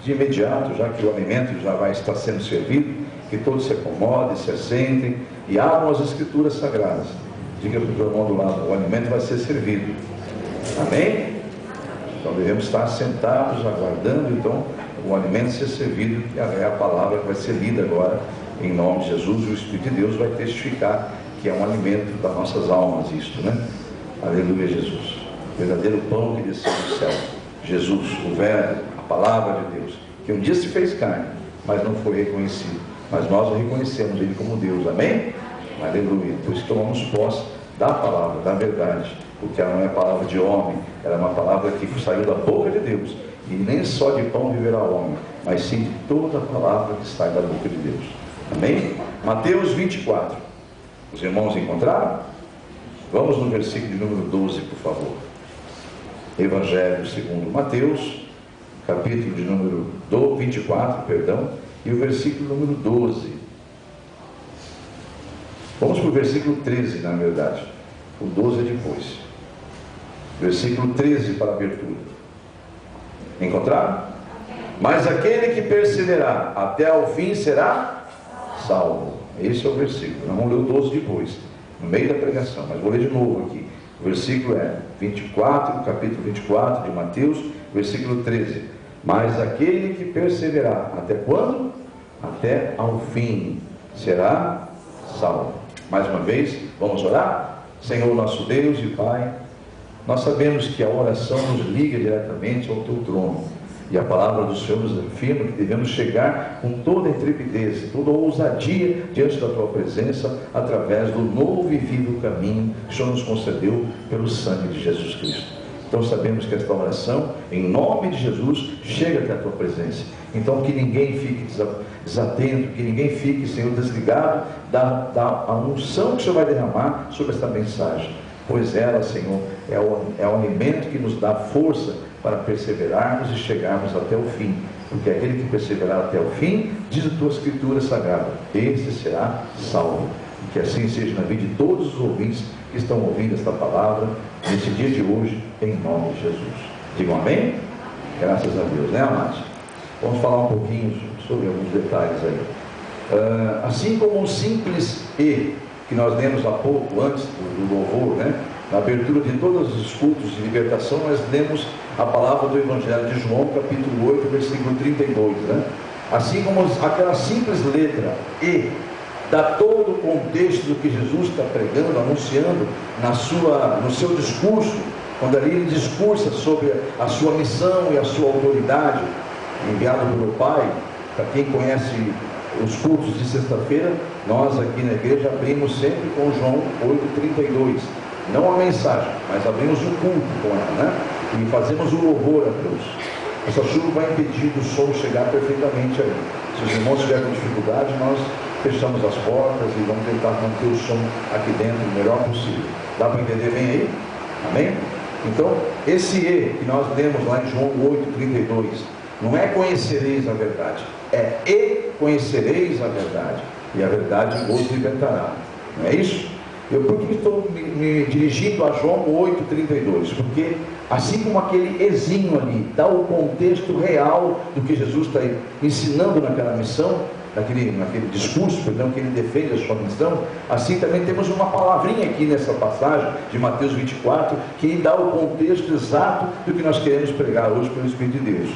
de imediato, já que o alimento já vai estar sendo servido, que todos se acomodem, se assentem e abram as Escrituras Sagradas. Diga para o irmão do lado: o alimento vai ser servido. Amém? Então devemos estar sentados, aguardando então o alimento ser servido, que é a palavra que vai ser lida agora, em nome de Jesus. O Espírito de Deus vai testificar que é um alimento das nossas almas, isto, né? Aleluia, Jesus. O verdadeiro pão que desceu do céu. Jesus, o Verbo, a palavra de Deus, que um dia se fez carne, mas não foi reconhecido. Mas nós o reconhecemos Ele como Deus, amém? Aleluia. Por isso tomamos posse da palavra, da verdade, porque ela não é palavra de homem, ela é uma palavra que saiu da boca de Deus. E nem só de pão viverá o homem, mas sim de toda a palavra que sai da boca de Deus. Amém? Mateus 24. Os irmãos encontraram? Vamos no versículo de número 12, por favor. Evangelho segundo Mateus, capítulo de número 24, perdão, e o versículo número 12. Vamos para o versículo 13, na verdade. O 12 é depois. Versículo 13 para a abertura. Encontraram? Mas aquele que perseverar até ao fim será salvo. Esse é o versículo. Nós vamos ler o 12 depois, no meio da pregação, mas vou ler de novo aqui. O versículo é 24, capítulo 24 de Mateus, versículo 13. Mas aquele que perseverar até quando? Até ao fim será salvo. Mais uma vez, vamos orar? Senhor nosso Deus e Pai, nós sabemos que a oração nos liga diretamente ao Teu trono, e a palavra do Senhor nos afirma que devemos chegar com toda a intrepidez, toda a ousadia diante da Tua presença, através do novo e vivo caminho que o Senhor nos concedeu pelo sangue de Jesus Cristo. Então sabemos que esta oração, em nome de Jesus, chega até a Tua presença. Então que ninguém fique desatento, que ninguém fique, Senhor, desligado da unção que o Senhor vai derramar sobre esta mensagem, pois ela, Senhor, é o alimento que nos dá força para perseverarmos e chegarmos até o fim, porque aquele que perseverar até o fim, diz a Tua Escritura Sagrada, esse será salvo. E que assim seja na vida de todos os ouvintes que estão ouvindo esta palavra nesse dia de hoje, em nome de Jesus. Digam amém? Graças a Deus, né, amados? Vamos falar um pouquinho sobre alguns detalhes aí. Assim como um simples E que nós lemos há pouco, antes do louvor, né? Na abertura de todos os cultos de libertação, nós lemos a palavra do Evangelho de João, capítulo 8, versículo 32, né? Assim como aquela simples letra E dá todo o contexto do que Jesus está pregando, anunciando no seu discurso, quando ali ele discursa sobre a sua missão e a sua autoridade, enviado pelo Pai. Para quem conhece os cultos de sexta-feira, nós aqui na igreja abrimos sempre com João 8,32. Não a mensagem, mas abrimos o culto com ela, né? E fazemos o louvor a Deus. Essa chuva vai impedir do som chegar perfeitamente aí. Se os irmãos tiverem com dificuldade, nós fechamos as portas e vamos tentar manter o som aqui dentro o melhor possível. Dá para entender bem aí? Amém? Então, esse E que nós lemos lá em João 8,32, não é conhecereis a verdade, é e conhecereis a verdade, e a verdade vos libertará. Não é isso? Por que estou me dirigindo a João 8,32? Porque assim como aquele ezinho ali dá o contexto real do que Jesus está ensinando naquela missão, naquele discurso, perdão, que ele defende a sua missão, assim também temos uma palavrinha aqui nessa passagem de Mateus 24, que dá o contexto exato do que nós queremos pregar hoje pelo Espírito de Deus.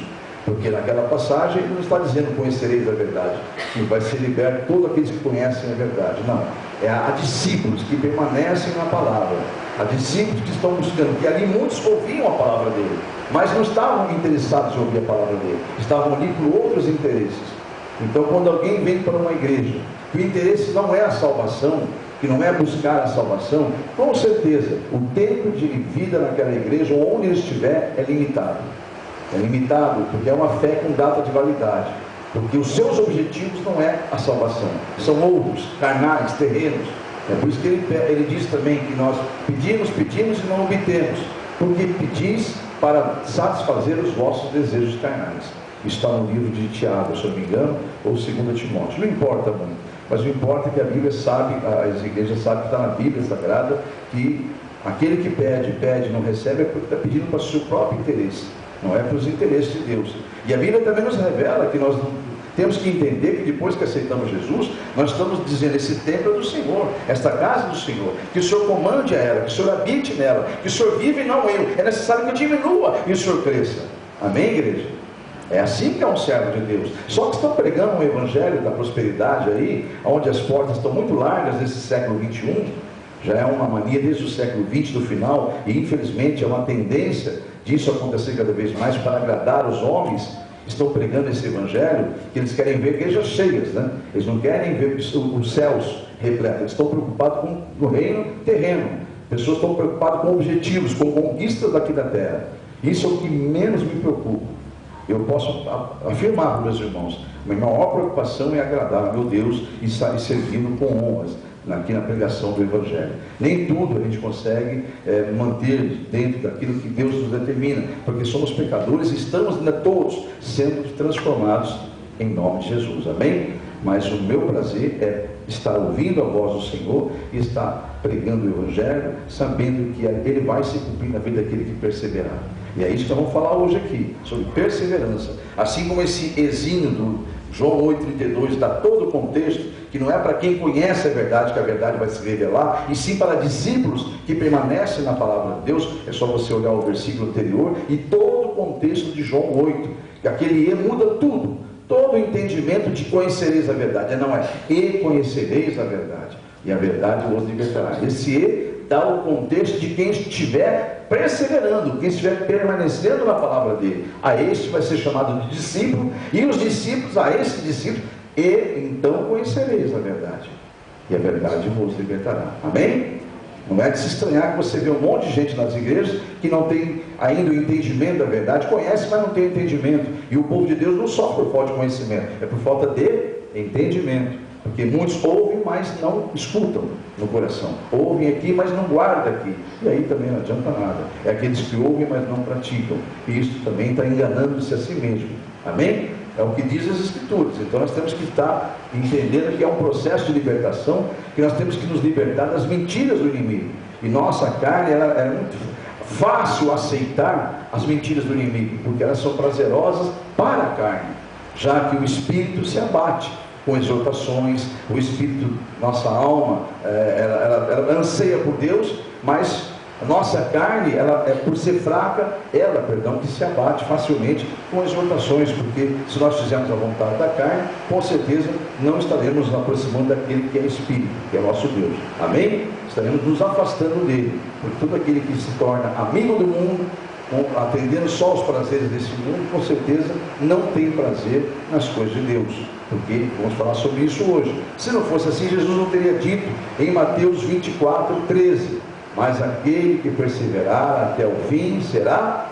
Porque naquela passagem ele não está dizendo conhecereis a verdade, que vai ser liberto todos aqueles que conhecem a verdade. Não, é a discípulos que permanecem na palavra, a discípulos que estão buscando, que ali muitos ouviam a palavra dele, mas não estavam interessados em ouvir a palavra dele, estavam ali por outros interesses. Então quando alguém vem para uma igreja, que o interesse não é a salvação, que não é buscar a salvação, com certeza o tempo de vida naquela igreja, ou onde ele estiver, é limitado. É limitado porque é uma fé com data de validade, porque os seus objetivos não é a salvação, são outros, carnais, terrenos. É por isso que ele diz também que nós pedimos e não obtemos, porque pedis para satisfazer os vossos desejos carnais. Está no livro de Tiago, se eu não me engano, ou 2 Timóteo, não importa muito, mas o importa é que a Bíblia sabe, as igrejas sabem que está na Bíblia Sagrada, que aquele que pede, não recebe, é porque está pedindo para o seu próprio interesse, não é para os interesses de Deus. E a Bíblia também nos revela que nós temos que entender que depois que aceitamos Jesus, nós estamos dizendo: esse templo é do Senhor, esta casa é do Senhor, que o Senhor comande a ela, que o Senhor habite nela, que o Senhor vive e não eu. É necessário que eu diminua e o Senhor cresça. Amém, igreja? É assim que é um servo de Deus. Só que estão pregando um evangelho da prosperidade aí, onde as portas estão muito largas nesse século 21. Já é uma mania desde o século 20 do final, e infelizmente é uma tendência disso acontecer cada vez mais para agradar os homens. Estão pregando esse evangelho que eles querem ver igrejas cheias, né? Eles não querem ver os céus repletos, eles estão preocupados com o reino terreno. Pessoas estão preocupadas com objetivos, com conquistas daqui da terra. Isso é o que menos me preocupa. Eu posso afirmar para os meus irmãos: minha maior preocupação é agradar a meu Deus e sair servindo com honras aqui na pregação do evangelho. Nem tudo a gente consegue manter dentro daquilo que Deus nos determina, porque somos pecadores e estamos ainda todos sendo transformados em nome de Jesus. Amém? Mas o meu prazer é estar ouvindo a voz do Senhor e estar pregando o evangelho, sabendo que ele vai se cumprir na vida daquele que perseverar. E é isso que nós vamos falar hoje aqui, sobre perseverança. Assim como esse exílio do João 8,32 dá todo o contexto, que não é para quem conhece a verdade que a verdade vai se revelar, e sim para discípulos que permanecem na palavra de Deus. É só você olhar o versículo anterior e todo o contexto de João 8, que aquele E muda tudo, todo o entendimento de conhecereis a verdade. Não é e conhecereis a verdade, e a verdade vos libertará. Esse E dá o contexto de quem estiver perseverando, quem estiver permanecendo na palavra dele. A este vai ser chamado de discípulo, e os discípulos a esse discípulo, e então conhecereis a verdade, e a verdade vos libertará. Amém? Não é de se estranhar que você vê um monte de gente nas igrejas que não tem ainda o entendimento da verdade, conhece, mas não tem entendimento. E o povo de Deus não sofre por falta de conhecimento, é por falta de entendimento. Porque muitos ouvem, mas não escutam no coração. Ouvem aqui, mas não guardam aqui. E aí também não adianta nada. É aqueles que ouvem, mas não praticam. E isso também está enganando-se a si mesmo. Amém? É o que diz as Escrituras. Então nós temos que estar entendendo que é um processo de libertação, que nós temos que nos libertar das mentiras do inimigo. E nossa carne, ela é muito fácil aceitar as mentiras do inimigo, porque elas são prazerosas para a carne, já que o espírito se abate com exortações. O espírito, nossa alma, ela anseia por Deus, mas a nossa carne, ela é por ser fraca, que se abate facilmente com exortações, porque se nós fizermos a vontade da carne, com certeza não estaremos nos aproximando daquele que é espírito, que é nosso Deus. Amém? Estaremos nos afastando dele, porque todo aquele que se torna amigo do mundo, atendendo só os prazeres desse mundo, com certeza não tem prazer nas coisas de Deus, porque vamos falar sobre isso hoje. Se não fosse assim, Jesus não teria dito em Mateus 24:13: mas aquele que perseverar até o fim será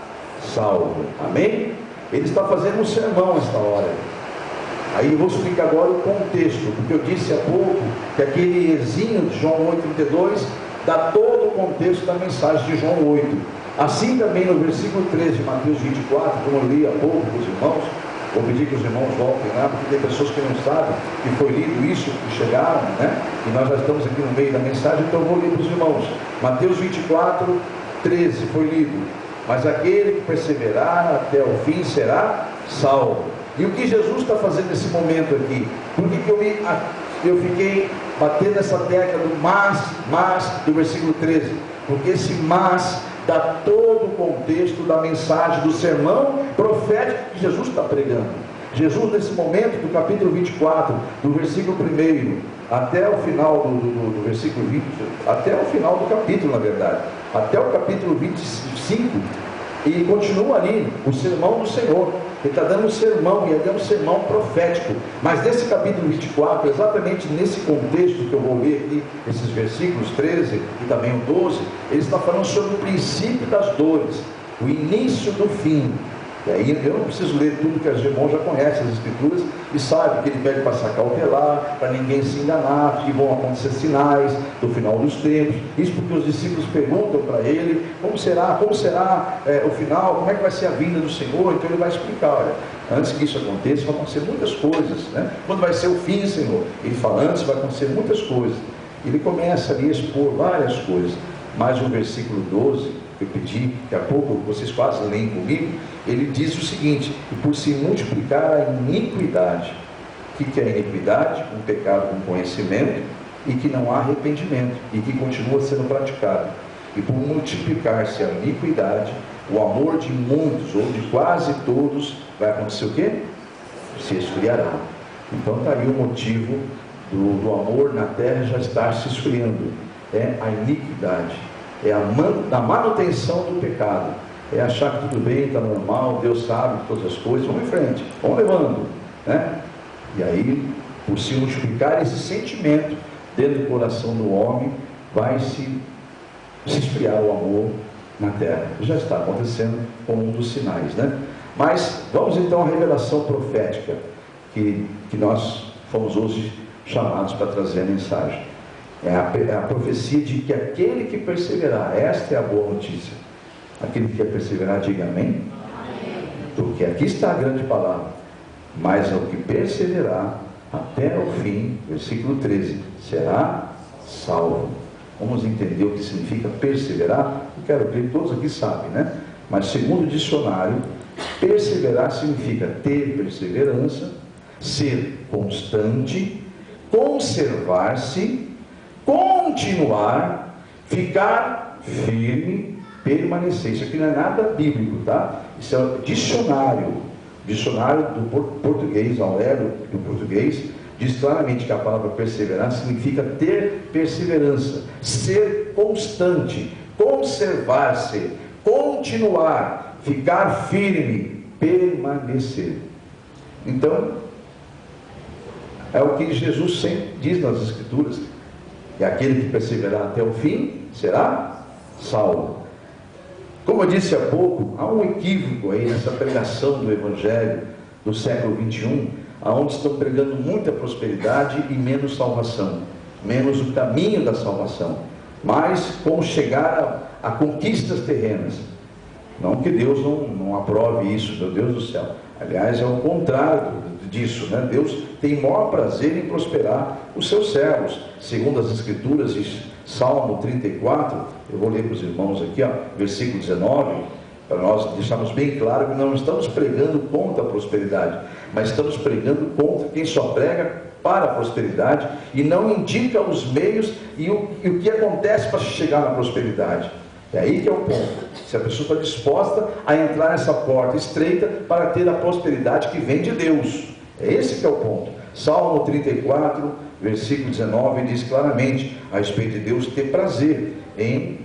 salvo. Amém? Ele está fazendo um sermão nesta hora. Aí eu vou explicar agora o contexto, porque eu disse há pouco que aquele exílio de João 8,32 dá todo o contexto da mensagem de João 8. Assim também no versículo 13 de Mateus 24, como eu li há pouco para os irmãos, vou pedir que os irmãos voltem lá, porque tem pessoas que não sabem que foi lido isso, que chegaram, né? E nós já estamos aqui no meio da mensagem, então eu vou ler para os irmãos. Mateus 24:13 foi lido: mas aquele que perseverar até o fim será salvo. E o que Jesus está fazendo nesse momento aqui? Por que eu fiquei batendo essa tecla do mas do versículo 13? Porque esse mas dá todo o contexto da mensagem, do sermão profético que Jesus está pregando. Jesus, nesse momento do capítulo 24, do versículo 1 até o final do versículo 20, até o final do capítulo, na verdade, até o capítulo 25, e continua ali o sermão do Senhor. Ele está dando um sermão, e é um sermão profético. Mas nesse capítulo 24, exatamente nesse contexto que eu vou ler aqui, esses versículos 13 e também o 12, ele está falando sobre o princípio das dores, o início do fim. E aí eu não preciso ler tudo, que os irmãos já conhecem as Escrituras e sabem que ele pede para se acautelar, para ninguém se enganar, que vão acontecer sinais do final dos tempos. Isso porque os discípulos perguntam para ele: como será o final, como é que vai ser a vinda do Senhor? Então ele vai explicar: olha, antes que isso aconteça, vai acontecer muitas coisas, né? Quando vai ser o fim, Senhor? Ele fala: antes vai acontecer muitas coisas. Ele começa ali a expor várias coisas, mas o versículo 12, que eu pedi, daqui a pouco vocês quase leem comigo, ele diz o seguinte: e por se multiplicar a iniquidade. O que é iniquidade? Um pecado com conhecimento e que não há arrependimento e que continua sendo praticado. E por multiplicar-se a iniquidade, o amor de muitos ou de quase todos vai acontecer o quê? Se esfriará. Então está aí o motivo do amor na terra já estar se esfriando. É a iniquidade, é a manutenção do pecado, é achar que tudo bem, está normal, Deus sabe de todas as coisas, vamos em frente, vamos levando, né? E aí, por se multiplicar esse sentimento dentro do coração do homem, vai se esfriar o amor na terra. Já está acontecendo com um dos sinais, né? Mas vamos então à revelação profética que nós fomos hoje chamados para trazer a mensagem. É a profecia de que aquele que perseverar, esta é a boa notícia. Aquele que quer perseverar, diga amém. Porque aqui está a grande palavra. Mas ao que perseverar até o fim, versículo 13, será salvo. Vamos entender o que significa perseverar? Eu quero crer que todos aqui sabem, né? Mas segundo o dicionário, perseverar significa ter perseverança, ser constante, conservar-se, continuar, ficar firme, permanecer. Isso aqui não é nada bíblico, tá? Isso é o dicionário do português, Aurélio do português, diz claramente que a palavra perseverar significa ter perseverança, ser constante, conservar-se, continuar, ficar firme, permanecer. Então, é o que Jesus sempre diz nas Escrituras: que aquele que perseverar até o fim será salvo. Como eu disse há pouco, há um equívoco aí nessa pregação do Evangelho do século 21, onde estão pregando muita prosperidade e menos salvação, menos o caminho da salvação, mas como chegar a conquistas terrenas. Não que Deus não aprove isso, meu Deus do céu. Aliás, é o contrário disso, né? Deus tem maior prazer em prosperar os seus servos, segundo as Escrituras, Salmo 34, eu vou ler para os irmãos aqui, versículo 19, para nós deixarmos bem claro que não estamos pregando contra a prosperidade, mas estamos pregando contra quem só prega para a prosperidade e não indica os meios e o que acontece para chegar na prosperidade. É aí que é o ponto. Se a pessoa está disposta a entrar nessa porta estreita para ter a prosperidade que vem de Deus. É esse que é o ponto. Salmo 34, versículo 19, diz claramente a respeito de Deus ter prazer em...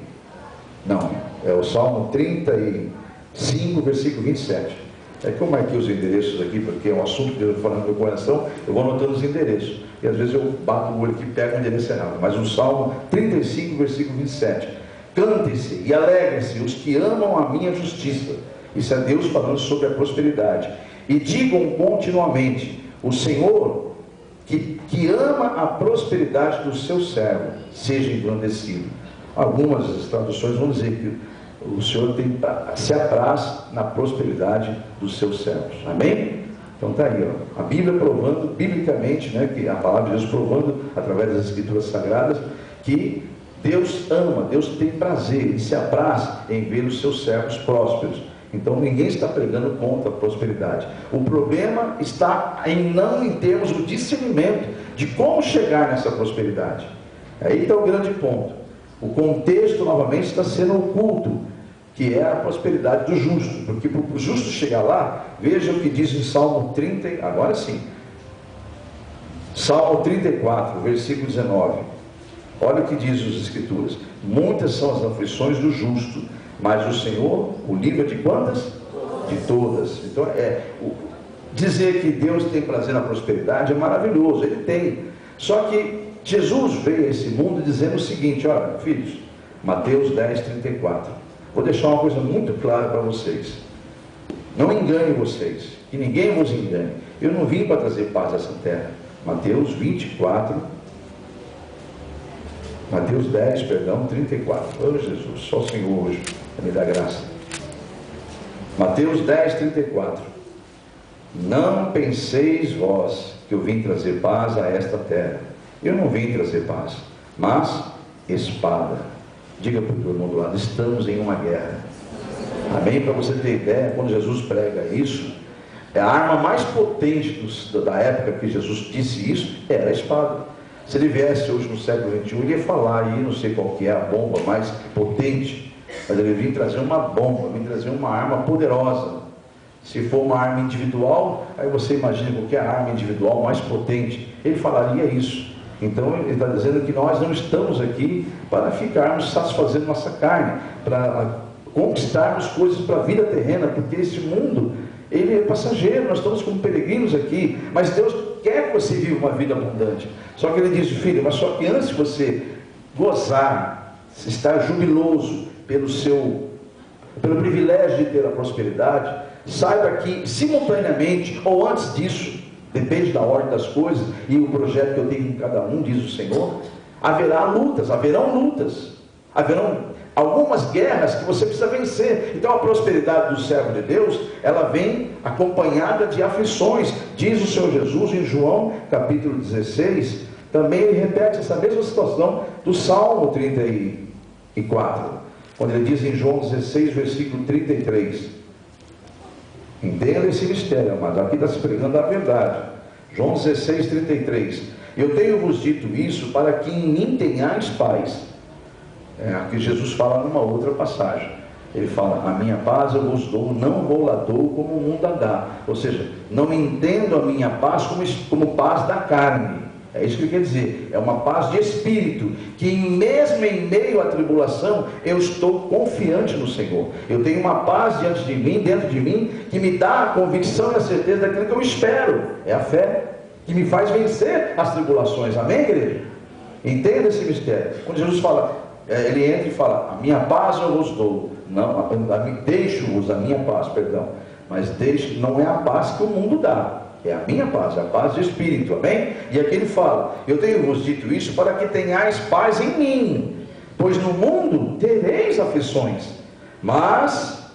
Não, é o Salmo 35, versículo 27. É que eu marquei os endereços aqui, porque é um assunto que Deus falando no meu coração, eu vou anotando os endereços. E às vezes eu bato o olho aqui e pego o endereço errado. Mas o Salmo 35, versículo 27. Cantem-se e alegrem-se os que amam a minha justiça. Isso é Deus falando sobre a prosperidade. E digam continuamente: o Senhor que ama a prosperidade do seu servo, seja engrandecido. Algumas traduções vão dizer que o Senhor se apraz na prosperidade dos seus servos. Amém? Então está aí, a Bíblia provando, biblicamente, né, que a palavra de Deus provando, através das Escrituras Sagradas, que Deus ama, Deus tem prazer, Ele se apraz em ver os seus servos prósperos. Então ninguém está pregando contra a prosperidade. O problema está em termos do discernimento de como chegar nessa prosperidade. Aí está o grande ponto. O contexto novamente está sendo oculto, que é a prosperidade do justo. Porque para o justo chegar lá, veja o que diz em Salmo 30, agora sim. Salmo 34, versículo 19. Olha o que diz as Escrituras: muitas são as aflições do justo, mas o Senhor o livra de quantas? De todas. Então, dizer que Deus tem prazer na prosperidade é maravilhoso, Ele tem. Só que Jesus veio a esse mundo dizendo o seguinte: olha, filhos, Mateus 10, 34. Vou deixar uma coisa muito clara para vocês. Não engane vocês, que ninguém vos engane. Eu não vim para trazer paz a essa terra. Mateus 24, Mateus 10, perdão, 34. Oh Jesus, só o Senhor hoje me dá graça. Mateus 10, 34. Não penseis vós que eu vim trazer paz a esta terra. Eu não vim trazer paz, mas espada. Diga para o teu irmão do lado: estamos em uma guerra. Amém? Para você ter ideia, quando Jesus prega isso, a arma mais potente da época que Jesus disse isso era a espada. Se ele viesse hoje no século XXI, ele ia falar aí, não sei qual que é a bomba mais potente, mas ele vinha trazer uma bomba, vinha trazer uma arma poderosa. Se for uma arma individual, aí você imagina qual que é a arma individual mais potente, ele falaria isso. Então ele está dizendo que nós não estamos aqui para ficarmos satisfazendo nossa carne, para conquistarmos coisas para a vida terrena, porque esse mundo, ele é passageiro, nós estamos como peregrinos aqui, mas Deus quer que você viva uma vida abundante. Só que ele diz: filho, mas só que antes de você gozar, estar jubiloso pelo privilégio de ter a prosperidade, saiba que simultaneamente, ou antes disso, depende da ordem das coisas e o projeto que eu tenho com cada um, diz o Senhor, haverão lutas, haverão algumas guerras que você precisa vencer. Então a prosperidade do servo de Deus, ela vem acompanhada de aflições. Diz o Senhor Jesus em João capítulo 16, também ele repete essa mesma situação do Salmo 34, quando ele diz em João 16, versículo 33. Entenda esse mistério, amados. Aqui está se pregando a verdade. João 16, 33. Eu tenho-vos dito isso para que em mim tenhais paz. Aqui Jesus fala numa outra passagem. Ele fala: a minha paz eu vos dou, não vou lá dou como o mundo a dá. Ou seja, não entendo a minha paz como paz da carne. É isso que ele quer dizer. É uma paz de espírito, que mesmo em meio à tribulação, eu estou confiante no Senhor. Eu tenho uma paz diante de mim, dentro de mim, que me dá a convicção e a certeza daquilo que eu espero. É a fé que me faz vencer as tribulações. Amém, igreja? Entenda esse mistério. Quando Jesus fala, ele entra e fala: a minha paz eu vos dou, não, deixo-vos a minha paz, perdão, mas não é a paz que o mundo dá, é a minha paz, é a paz de espírito. Amém? E aqui ele fala: eu tenho-vos dito isso para que tenhais paz em mim, pois no mundo tereis aflições, mas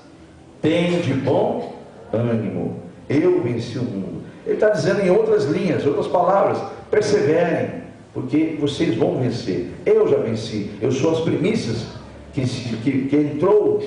tende bom ânimo, eu venci o mundo. Ele está dizendo em outras linhas, outras palavras: perseverem, porque vocês vão vencer. Eu já venci, eu sou as primícias que entrou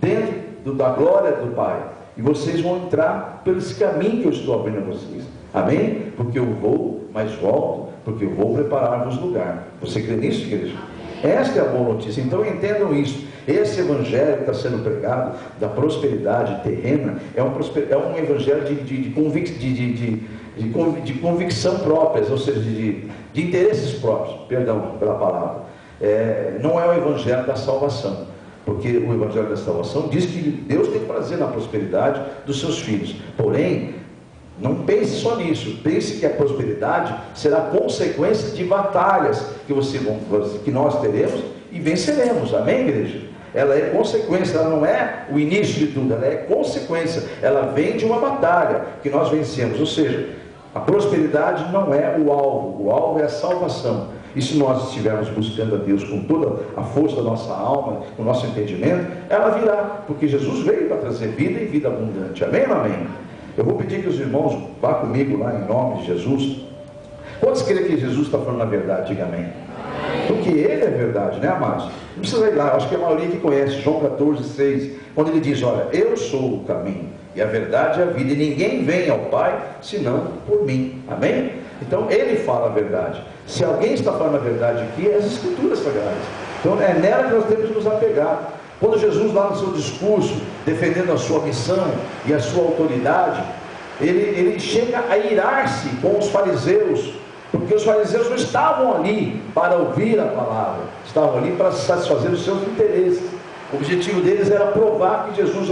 dentro da glória do Pai, e vocês vão entrar pelo esse caminho que eu estou abrindo a vocês. Amém? Porque eu vou, mas volto, porque eu vou preparar-vos lugar. Você crê nisso, igreja? Esta é a boa notícia. Então entendam isso. Esse evangelho que está sendo pregado, da prosperidade terrena, é um evangelho de convicção próprias, ou seja, de interesses próprios, perdão pela palavra. Não é o evangelho da salvação, porque o evangelho da salvação diz que Deus tem prazer na prosperidade dos seus filhos. Porém, não pense só nisso. Pense que a prosperidade será consequência de batalhas que nós teremos e venceremos. Amém, igreja? Ela é consequência, ela não é o início de tudo, ela é consequência. Ela vem de uma batalha que nós vencemos. Ou seja, a prosperidade não é o alvo é a salvação. E se nós estivermos buscando a Deus com toda a força da nossa alma, com o nosso entendimento, ela virá, porque Jesus veio para trazer vida e vida abundante. Amém ou amém? Eu vou pedir que os irmãos vá comigo lá em nome de Jesus. Quantos creem que Jesus está falando a verdade? Diga amém. Porque Ele é verdade, né, amados? Não precisa ir lá, acho que a maioria que conhece João 14, 6, quando Ele diz: olha, eu sou o caminho e a verdade e a vida, e ninguém vem ao Pai senão por mim. Amém? Então Ele fala a verdade. Se alguém está falando a verdade aqui, é as Escrituras Sagradas. Então é nela que nós temos que nos apegar. Quando Jesus, lá no seu discurso, defendendo a sua missão e a sua autoridade, ele chega a irar-se com os fariseus, porque os fariseus não estavam ali para ouvir a palavra, estavam ali para satisfazer os seus interesses. O objetivo deles era provar que Jesus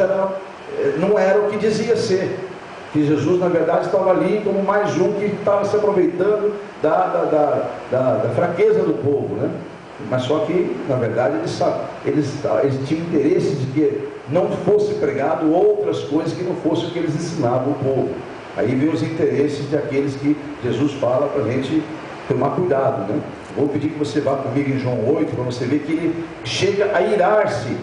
não era o que dizia ser, que Jesus na verdade estava ali como mais um que estava se aproveitando da fraqueza do povo, né? Mas só que na verdade eles tinham interesse de que não fosse pregado outras coisas que não fossem o que eles ensinavam o povo. Aí vem os interesses daqueles que Jesus fala para a gente tomar cuidado, né? Vou pedir que você vá comigo em João 8, para você ver que ele chega a irar-se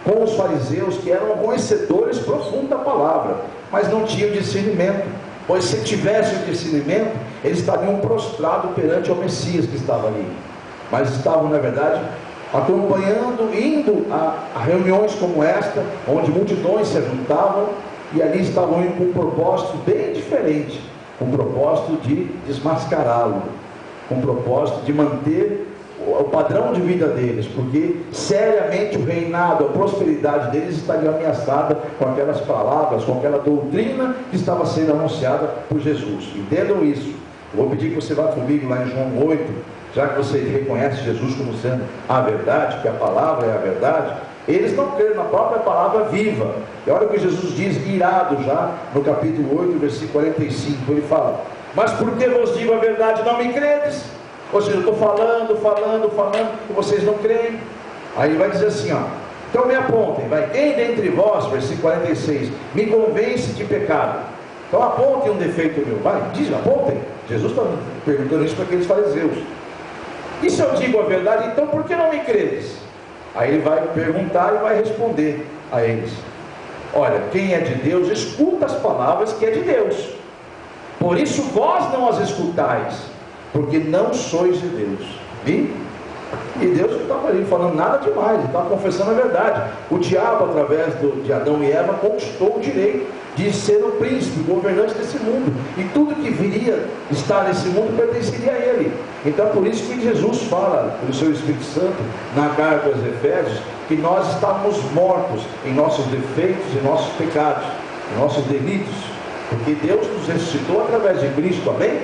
com os fariseus, que eram conhecedores profundos da palavra, mas não tinham discernimento. Pois se tivessem o discernimento, eles estariam prostrados perante o Messias que estava ali, mas estavam na verdade acompanhando, indo a reuniões como esta, onde multidões se juntavam, e ali estavam indo com um propósito bem diferente, com o propósito de desmascará-lo, com o propósito de manter o padrão de vida deles, porque seriamente o reinado, a prosperidade deles estaria ameaçada com aquelas palavras, com aquela doutrina que estava sendo anunciada por Jesus. Entendam isso. Eu vou pedir que você vá comigo lá em João 8, já que você reconhece Jesus como sendo a verdade, que a palavra é a verdade. Eles não creram na própria palavra viva. E olha o que Jesus diz, irado já, no capítulo 8, versículo 45, ele fala: mas por que vos digo a verdade, não me credes? Ou seja, eu estou falando, e vocês não creem. Aí ele vai dizer assim, ó, então me apontem, vai, quem dentre vós, versículo 46, me convence de pecado? Então apontem um defeito meu, vai, diz, apontem. Jesus está perguntando isso para aqueles fariseus. E se eu digo a verdade, então por que não me credes? Aí ele vai perguntar e vai responder a eles: olha, quem é de Deus, escuta as palavras que é de Deus. Por isso vós não as escutais, porque não sois de Deus. E Deus não estava ali falando nada demais, ele estava confessando a verdade. O diabo, através de Adão e Eva, conquistou o direito de ser o príncipe, o governante desse mundo, e tudo que viria estar nesse mundo pertenceria a ele. Então é por isso que Jesus fala, pelo seu Espírito Santo, na carta aos Efésios, que nós estávamos mortos em nossos defeitos, em nossos pecados, em nossos delitos, porque Deus nos ressuscitou através de Cristo, amém?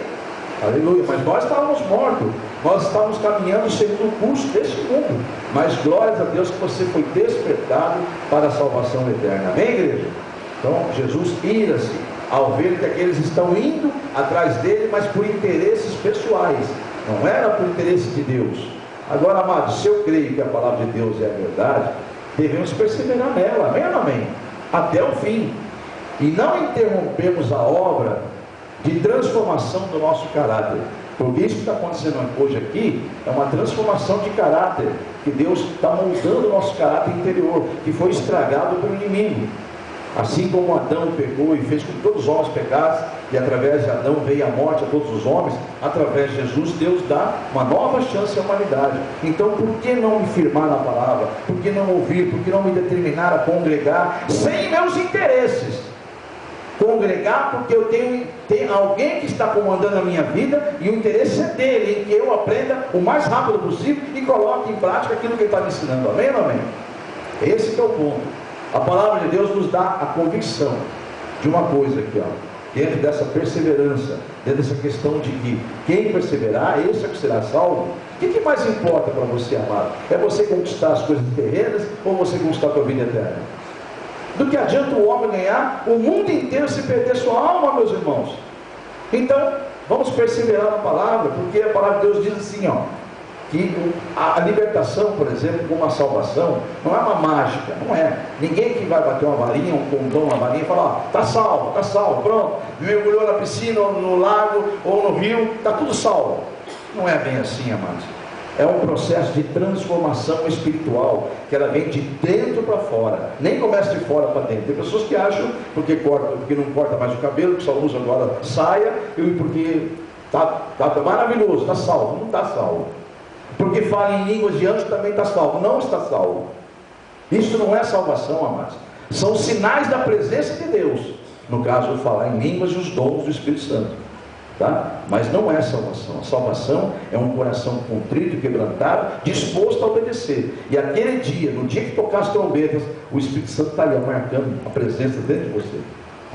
Aleluia. Mas nós estávamos mortos, nós estávamos caminhando segundo o curso deste mundo, mas glórias a Deus que você foi despertado para a salvação eterna, amém, igreja? Então Jesus ira-se ao ver que aqueles estão indo atrás dele, mas por interesses pessoais, não era por interesse de Deus. Agora, amados, se eu creio que a palavra de Deus é a verdade, devemos perseverar nela, amém ou amém? Até o fim, e não interrompemos a obra de transformação do nosso caráter, porque isso que está acontecendo hoje aqui é uma transformação de caráter, que Deus está moldando o nosso caráter interior, que foi estragado pelo inimigo. Assim como Adão pecou e fez com que todos os homens pecassem, e através de Adão veio a morte a todos os homens, através de Jesus Deus dá uma nova chance à humanidade. Então por que não me firmar na palavra? Por que não ouvir? Por que não me determinar a congregar sem meus interesses? Congregar porque eu tenho alguém que está comandando a minha vida, e o interesse é dele, em que eu aprenda o mais rápido possível e coloque em prática aquilo que ele está me ensinando, amém ou amém? Esse que é o ponto. A palavra de Deus nos dá a convicção de uma coisa aqui, ó, dentro dessa perseverança, dentro dessa questão de que quem perseverar, esse é que será salvo. O que mais importa para você, amado? É você conquistar as coisas terrenas, ou você conquistar a tua vida eterna? Do que adianta o homem ganhar o mundo inteiro se perder sua alma, meus irmãos? Então, vamos perseverar na palavra, porque a palavra de Deus diz assim, ó, que a libertação, por exemplo, como a salvação, não é uma mágica, não é. Ninguém que vai bater uma varinha, um condão, uma varinha e falar, ó, tá salvo, pronto, mergulhou na piscina, ou no lago, ou no rio, tá tudo salvo. Não é bem assim, amados. É um processo de transformação espiritual, que ela vem de dentro para fora, nem começa de fora para dentro. Tem pessoas que acham, porque não corta mais o cabelo, que só usa agora saia, e porque tá maravilhoso, está salvo. Não está salvo. Porque fala em línguas de anjos, também está salvo. Não está salvo. Isso não é salvação, amados. São sinais da presença de Deus. No caso, eu falar em línguas e os dons do Espírito Santo, tá? Mas não é salvação. A salvação é um coração contrito e quebrantado, disposto a obedecer. E aquele dia, no dia que tocar as trombetas, o Espírito Santo está ali marcando a presença dentro de você.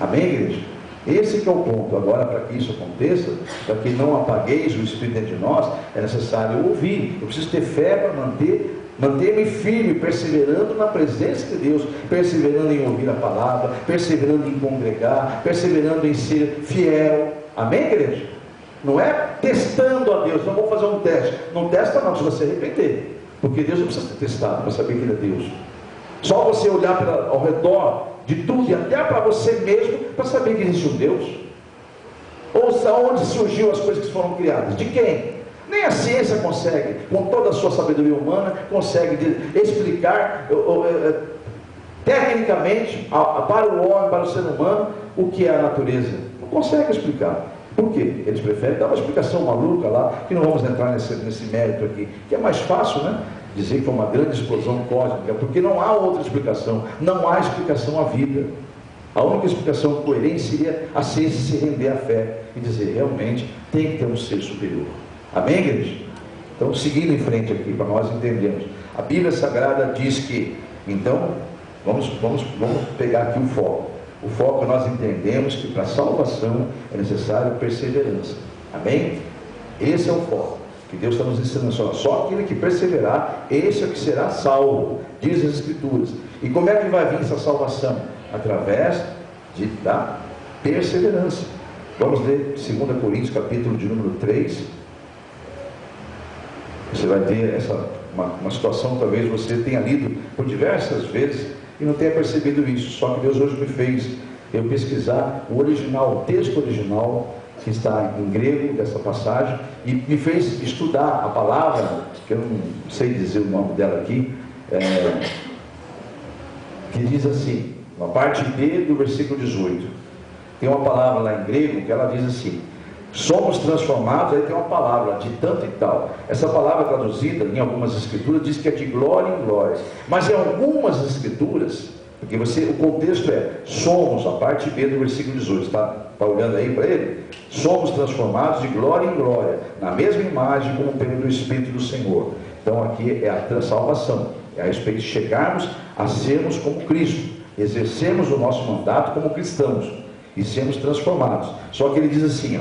Amém, igreja? Esse que é o ponto. Agora, para que isso aconteça, para que não apagueis o Espírito dentro de nós, é necessário ouvir. Eu preciso ter fé para manter-me firme, perseverando na presença de Deus, perseverando em ouvir a palavra, perseverando em congregar, perseverando em ser fiel. Amém, igreja? Não é testando a Deus. Não vou fazer um teste. Não testa não, se você arrepender, porque Deus não precisa ser testado para saber que Ele é Deus. Só você olhar ao redor de tudo, e até para você mesmo, para saber que existe um Deus. Ouça onde surgiu as coisas que foram criadas, de quem? Nem a ciência consegue, com toda a sua sabedoria humana, consegue explicar tecnicamente para o homem, para o ser humano, o que é a natureza. Não consegue explicar. Por quê? Eles preferem dar uma explicação maluca lá, que não vamos entrar nesse mérito aqui, que é mais fácil, né? dizer que foi uma grande explosão cósmica, porque não há outra explicação, não há explicação à vida. A única explicação coerente seria a ciência se render à fé e dizer, realmente, tem que ter um ser superior. Amém, igreja? Então, seguindo em frente aqui, para nós entendermos. A Bíblia Sagrada diz que, então, vamos pegar aqui o foco. O foco nós entendemos que para a salvação é necessário perseverança. Amém? Esse é o foco que Deus está nos ensinando. Só aquele que perseverar, esse é o que será salvo, diz as Escrituras. E como é que vai vir essa salvação? Através da perseverança. Vamos ler 2 Coríntios, capítulo de número 3. Você vai ter uma situação, talvez você tenha lido por diversas vezes e não tenha percebido isso. Só que Deus hoje me fez eu pesquisar o original, o texto original, que está em grego, dessa passagem, e me fez estudar a palavra, que eu não sei dizer o nome dela aqui, que diz assim, na parte B do versículo 18, tem uma palavra lá em grego que ela diz assim, somos transformados, aí tem uma palavra de tanto e tal. Essa palavra traduzida em algumas escrituras diz que é de glória em glória, mas em algumas escrituras, porque o contexto é somos, a parte B do versículo 18, está olhando aí para ele? Somos transformados de glória em glória, na mesma imagem como pelo Espírito do Senhor. Então aqui é a salvação, é a respeito de chegarmos a sermos como Cristo, exercermos o nosso mandato como cristãos e sermos transformados. Só que ele diz assim,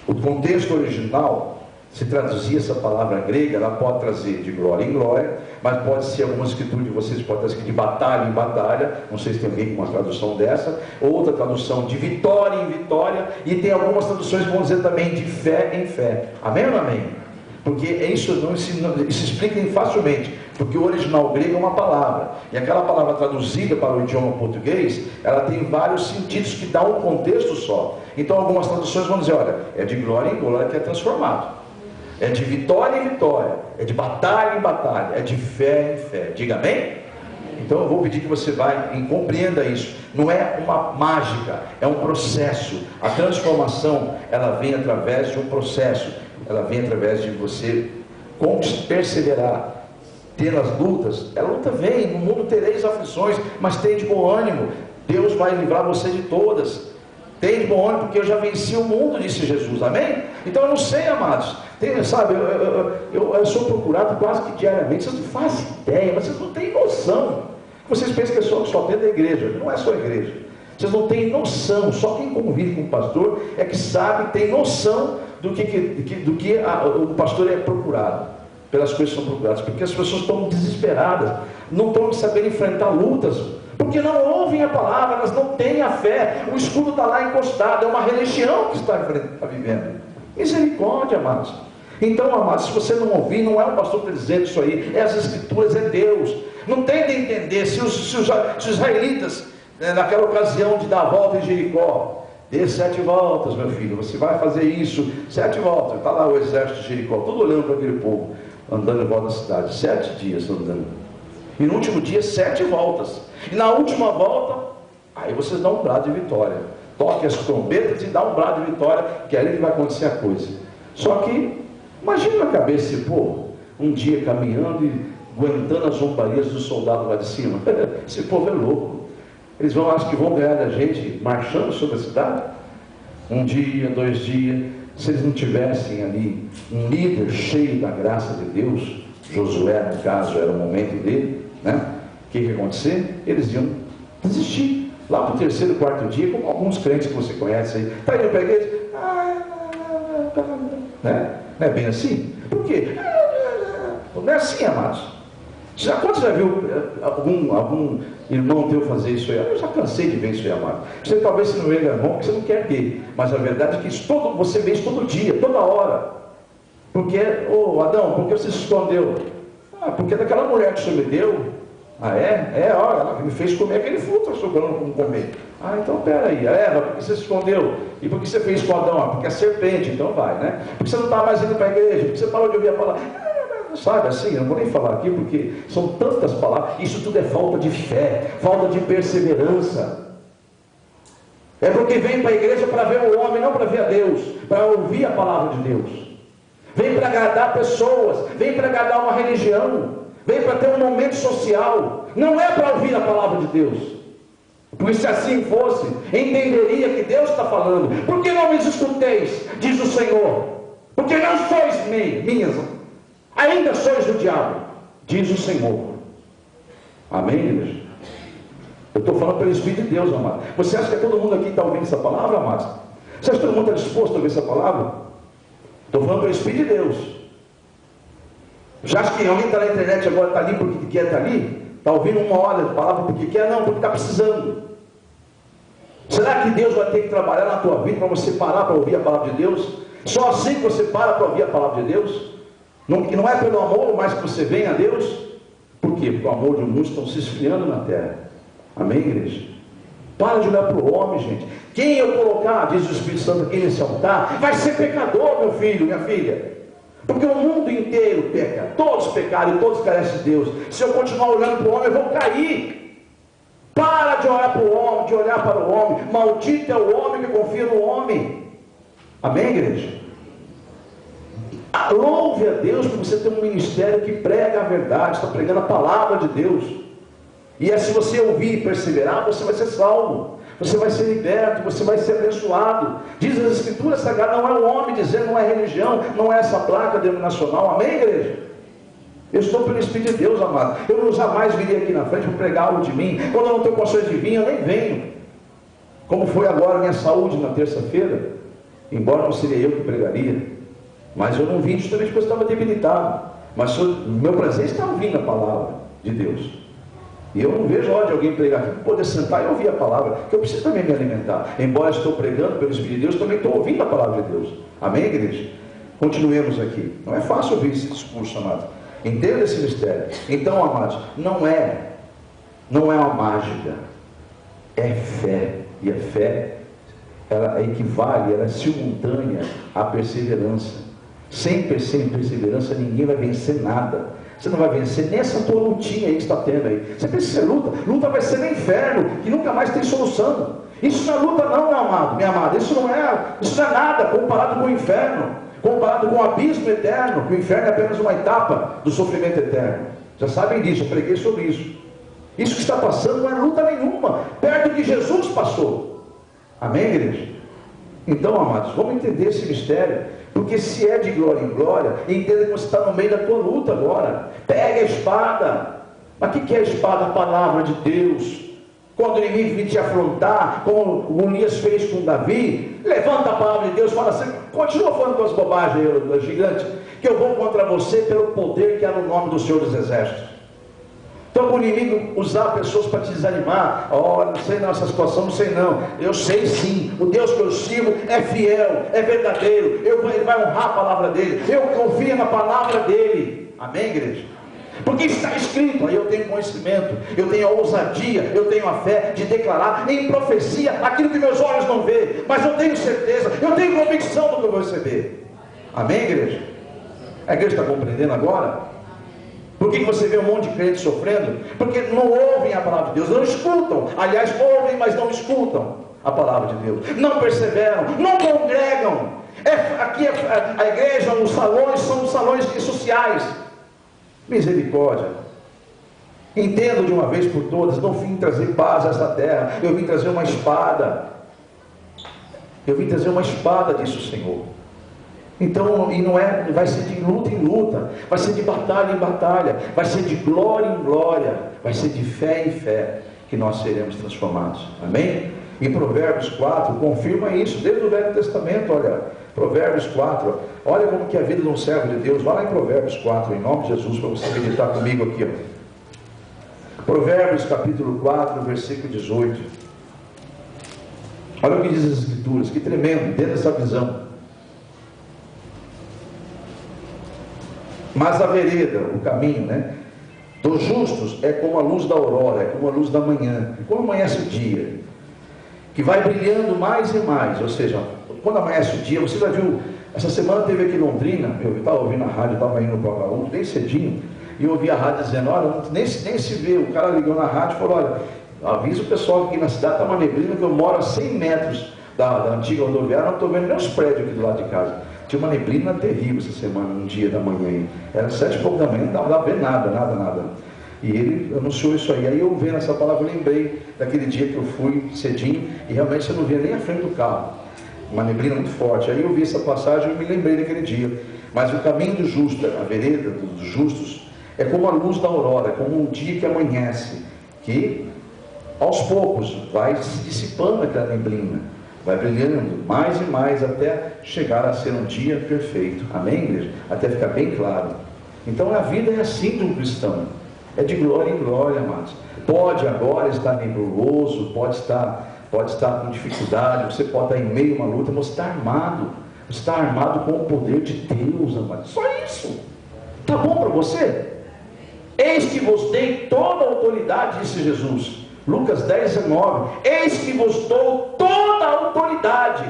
o contexto original, se traduzir essa palavra grega, ela pode trazer de glória em glória, mas pode ser alguma escritura de vocês, pode trazer de batalha em batalha, não sei se tem alguém com uma tradução dessa, outra tradução de vitória em vitória, e tem algumas traduções que vão dizer também de fé em fé. Amém ou não amém? Porque isso explica facilmente, porque o original grego é uma palavra, e aquela palavra traduzida para o idioma português, ela tem vários sentidos que dão um contexto só. Então algumas traduções vão dizer, olha, é de glória em glória que é transformado, é de vitória em vitória, é de batalha em batalha, é de fé em fé. Diga amém? Então eu vou pedir que você vai e compreenda isso. Não é uma mágica, é um processo. A transformação, ela vem através de um processo, ela vem através de você perseverar, ter as lutas. A luta vem, no mundo tereis aflições, mas tem de bom ânimo, Deus vai livrar você de todas. Tem de bom ânimo, porque eu já venci o mundo, disse Jesus, amém? Então eu não sei, amados, sabe, eu sou procurado quase que diariamente, vocês não fazem ideia, mas vocês não têm noção. Vocês pensam que é só dentro da igreja, não é só a igreja. Vocês não têm noção, só quem convive com o pastor é que sabe, tem noção do que o pastor é procurado, pelas coisas que são procuradas, porque as pessoas estão desesperadas, não estão sabendo enfrentar lutas, porque não ouvem a palavra, elas não têm a fé, o escudo está lá encostado, é uma religião que está vivendo. Misericórdia, amados. Então, amados, se você não ouvir, não é o pastor que está dizendo isso aí, é as escrituras, é Deus. Não tem de entender, se os israelitas, naquela ocasião de dar a volta em Jericó, dê 7 voltas, meu filho, você vai fazer isso, 7 voltas, está lá o exército de Jericó, todo olhando para aquele povo, andando em volta da cidade, 7 dias andando, e no último dia 7 voltas, e na última volta, aí vocês dão um brado de vitória, toque as trombetas e dá um brado de vitória, que é ali que vai acontecer a coisa. Só que, imagina a cabeça desse povo, um dia caminhando e aguentando as zombarias dos soldados lá de cima. Esse povo é louco. Eles acham que vão ganhar da gente marchando sobre a cidade? Um dia, 2 dias, se eles não tivessem ali um líder cheio da graça de Deus, Josué, no caso, era o momento dele, né? O que ia acontecer? Eles iam desistir. Lá para o 3º, 4º dia, como alguns crentes que você conhece aí, está indo para a igreja, né? Não é bem assim? Por quê? Não é assim, amados. Quando você já viu algum irmão teu fazer isso aí? Eu já cansei de ver isso aí, amado. Você talvez se não é bom porque você não quer ver, mas a verdade é que você vê isso todo dia, toda hora. Porque, Adão, por que você se escondeu? Porque daquela mulher que você me deu. Olha, ela me fez comer aquele fruto, sobrando como comer. Então peraí, Eva, por que você se escondeu? E por que você fez com Adão? Porque é serpente, então vai, né? Por que você não está mais indo para a igreja? Por que você parou de ouvir a palavra? Sabe assim, eu não vou nem falar aqui, porque são tantas palavras, isso tudo é falta de fé, falta de perseverança. É porque vem para a igreja para ver o homem, não para ver a Deus, para ouvir a palavra de Deus. vem para agradar pessoas, vem para agradar uma religião, vem para ter um momento social, não é para ouvir a palavra de Deus. Porque se assim fosse, entenderia que Deus está falando. Por que não me escuteis, diz o Senhor? Porque não sois minhas, ainda sois do diabo, diz o Senhor. Amém, igreja? Eu estou falando pelo Espírito de Deus, amado. Você acha que todo mundo aqui está ouvindo essa palavra, amados? Você acha que todo mundo está disposto a ouvir essa palavra? Estou falando pelo Espírito de Deus. Já acha que alguém está na internet agora, está ali porque quer estar ali? Está ouvindo uma hora de palavra porque quer? Não, porque está precisando. Será que Deus vai ter que trabalhar na tua vida para você parar para ouvir a palavra de Deus? Só assim que você para ouvir a palavra de Deus? Não é pelo amor, mas que você vem a Deus? Por quê? Porque o amor de muitos estão se esfriando na terra. Amém, igreja? Para de olhar para o homem, gente. Quem eu colocar, diz o Espírito Santo aqui nesse altar, vai ser pecador, meu filho, minha filha. Porque o mundo inteiro peca. Todos pecaram e todos carecem de Deus. Se eu continuar olhando para o homem, eu vou cair. Para de olhar para o homem, de olhar para o homem. Maldito é o homem que confia no homem. Amém, igreja? Louve a Deus por você ter um ministério que prega a verdade, está pregando a palavra de Deus. E se você ouvir e perseverar, você vai ser salvo, você vai ser liberto, você vai ser abençoado. Diz as Escrituras Sagradas, não é o homem dizendo, não é religião, não é essa placa denominacional. Amém, igreja? Eu estou pelo Espírito de Deus, amado. Eu não jamais viria aqui na frente para pregar algo de mim. Quando eu não tenho condições de vir, eu nem venho. Como foi agora a minha saúde na terça-feira, embora não seria eu que pregaria, mas eu não vim justamente porque eu estava debilitado. Mas meu presente está ouvindo a palavra de Deus. E eu não vejo a hora de alguém pregar aqui para poder sentar e ouvir a palavra, que eu preciso também me alimentar. Embora estou pregando pelo Espírito de Deus, também estou ouvindo a palavra de Deus. Amém, igreja? Continuemos aqui. Não é fácil ouvir esse discurso, amados. Entenda esse mistério. Então, amados, não é uma mágica, é fé. E a fé, ela equivale, ela é simultânea à perseverança. Sem perseverança, ninguém vai vencer nada. Você não vai vencer nessa tua lutinha aí que está tendo aí. Você pensa que luta vai ser no inferno, que nunca mais tem solução. Isso não é luta não, meu amado, minha amada. Isso não é nada comparado com o inferno, comparado com o abismo eterno, que o inferno é apenas uma etapa do sofrimento eterno. Já sabem disso, eu preguei sobre isso. Isso que está passando não é luta nenhuma, perto do que Jesus passou. Amém, igreja? Então, amados, vamos entender esse mistério. Porque se é de glória em glória, entenda que você está no meio da tua luta agora. Pega a espada. Mas o que é a espada? A palavra de Deus. Quando o inimigo vir te afrontar, como Golias fez com Davi, levanta a palavra de Deus e fala assim, continua falando com as bobagens, gigante, que eu vou contra você pelo poder que há no nome do Senhor dos Exércitos. Então o inimigo usar pessoas para te desanimar, não sei não, essa situação não sei não, eu sei sim, o Deus que eu sirvo é fiel, é verdadeiro, ele vai honrar a palavra dele, eu confio na palavra dele. Amém, igreja? Porque está escrito, aí eu tenho conhecimento, eu tenho a ousadia, eu tenho a fé de declarar em profecia aquilo que meus olhos não veem, mas eu tenho certeza, eu tenho convicção do que eu vou receber. Amém, igreja? A igreja está compreendendo agora? Por que você vê um monte de crentes sofrendo? Porque não ouvem a palavra de Deus, não escutam. Aliás, ouvem, mas não escutam a palavra de Deus. Não perseveram, não congregam. Aqui a igreja, os salões, são os salões sociais. Misericórdia. Entendo de uma vez por todas, não vim trazer paz a essa terra. Eu vim trazer uma espada. Eu vim trazer uma espada, disse o Senhor. Então, e não vai ser de luta em luta, vai ser de batalha em batalha, vai ser de glória em glória, vai ser de fé em fé que nós seremos transformados. Amém? E Provérbios 4 confirma isso, desde o Velho Testamento. Olha, Provérbios 4, olha como que é a vida de um servo de Deus. Vai lá em Provérbios 4, em nome de Jesus, para você meditar comigo aqui, ó. Provérbios capítulo 4, versículo 18. Olha o que diz as Escrituras, que tremendo, dentro dessa visão. Mas a vereda, o caminho, dos justos é como a luz da aurora, é como a luz da manhã, como amanhece o dia, que vai brilhando mais e mais. Ou seja, quando amanhece o dia, você já viu, essa semana teve aqui em Londrina, eu estava ouvindo a rádio, estava indo para o bem cedinho, e eu ouvi a rádio dizendo, olha, nem se vê, o cara ligou na rádio e falou, olha, avisa o pessoal que aqui na cidade está uma neblina, que eu moro a 100 metros da antiga rodoviária, não estou vendo nem os prédios aqui do lado de casa. Tinha uma neblina terrível essa semana, um dia da manhã. Era 7h pouco da manhã, não dava pra ver nada. E ele anunciou isso aí. Aí eu vendo essa palavra, eu lembrei daquele dia que eu fui cedinho e realmente você não via nem a frente do carro. Uma neblina muito forte. Aí eu vi essa passagem e me lembrei daquele dia. Mas o caminho do justo, a vereda dos justos, é como a luz da aurora, é como um dia que amanhece, que aos poucos vai se dissipando aquela neblina, vai brilhando mais e mais até chegar a ser um dia perfeito. Amém, igreja? Até ficar bem claro. Então a vida é assim de um cristão, é de glória em glória, amados. Pode agora estar nebuloso, pode estar com dificuldade, você pode estar em meio a uma luta, mas você está armado com o poder de Deus, amados. Só isso. Tá bom para você? Eis que vos dei toda a autoridade, disse Jesus. Lucas 10:19. Eis que vos dou toda a autoridade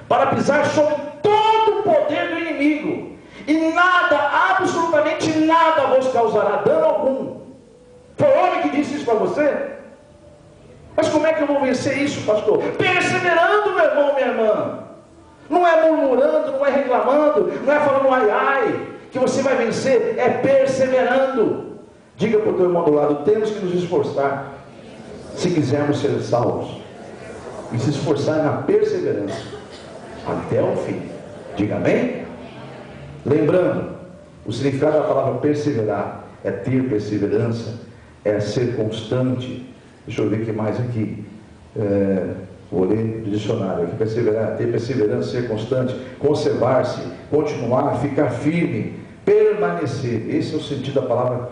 para pisar sobre todo o poder do inimigo, e nada, absolutamente nada vos causará dano algum. Foi o homem que disse isso para você? Mas como é que eu vou vencer isso, pastor? Perseverando, meu irmão, minha irmã. Não é murmurando, não é reclamando, não é falando ai ai que você vai vencer, é perseverando. Diga para o teu irmão do lado: temos que nos esforçar se quisermos ser salvos, e se esforçar na perseverança até o fim. Diga amém? Lembrando, o significado da palavra perseverar é ter perseverança, é ser constante. Deixa eu ver o que mais aqui. Vou ler do dicionário aqui. Perseverar, ter perseverança, ser constante, conservar-se, continuar, ficar firme, permanecer. Esse é o sentido da palavra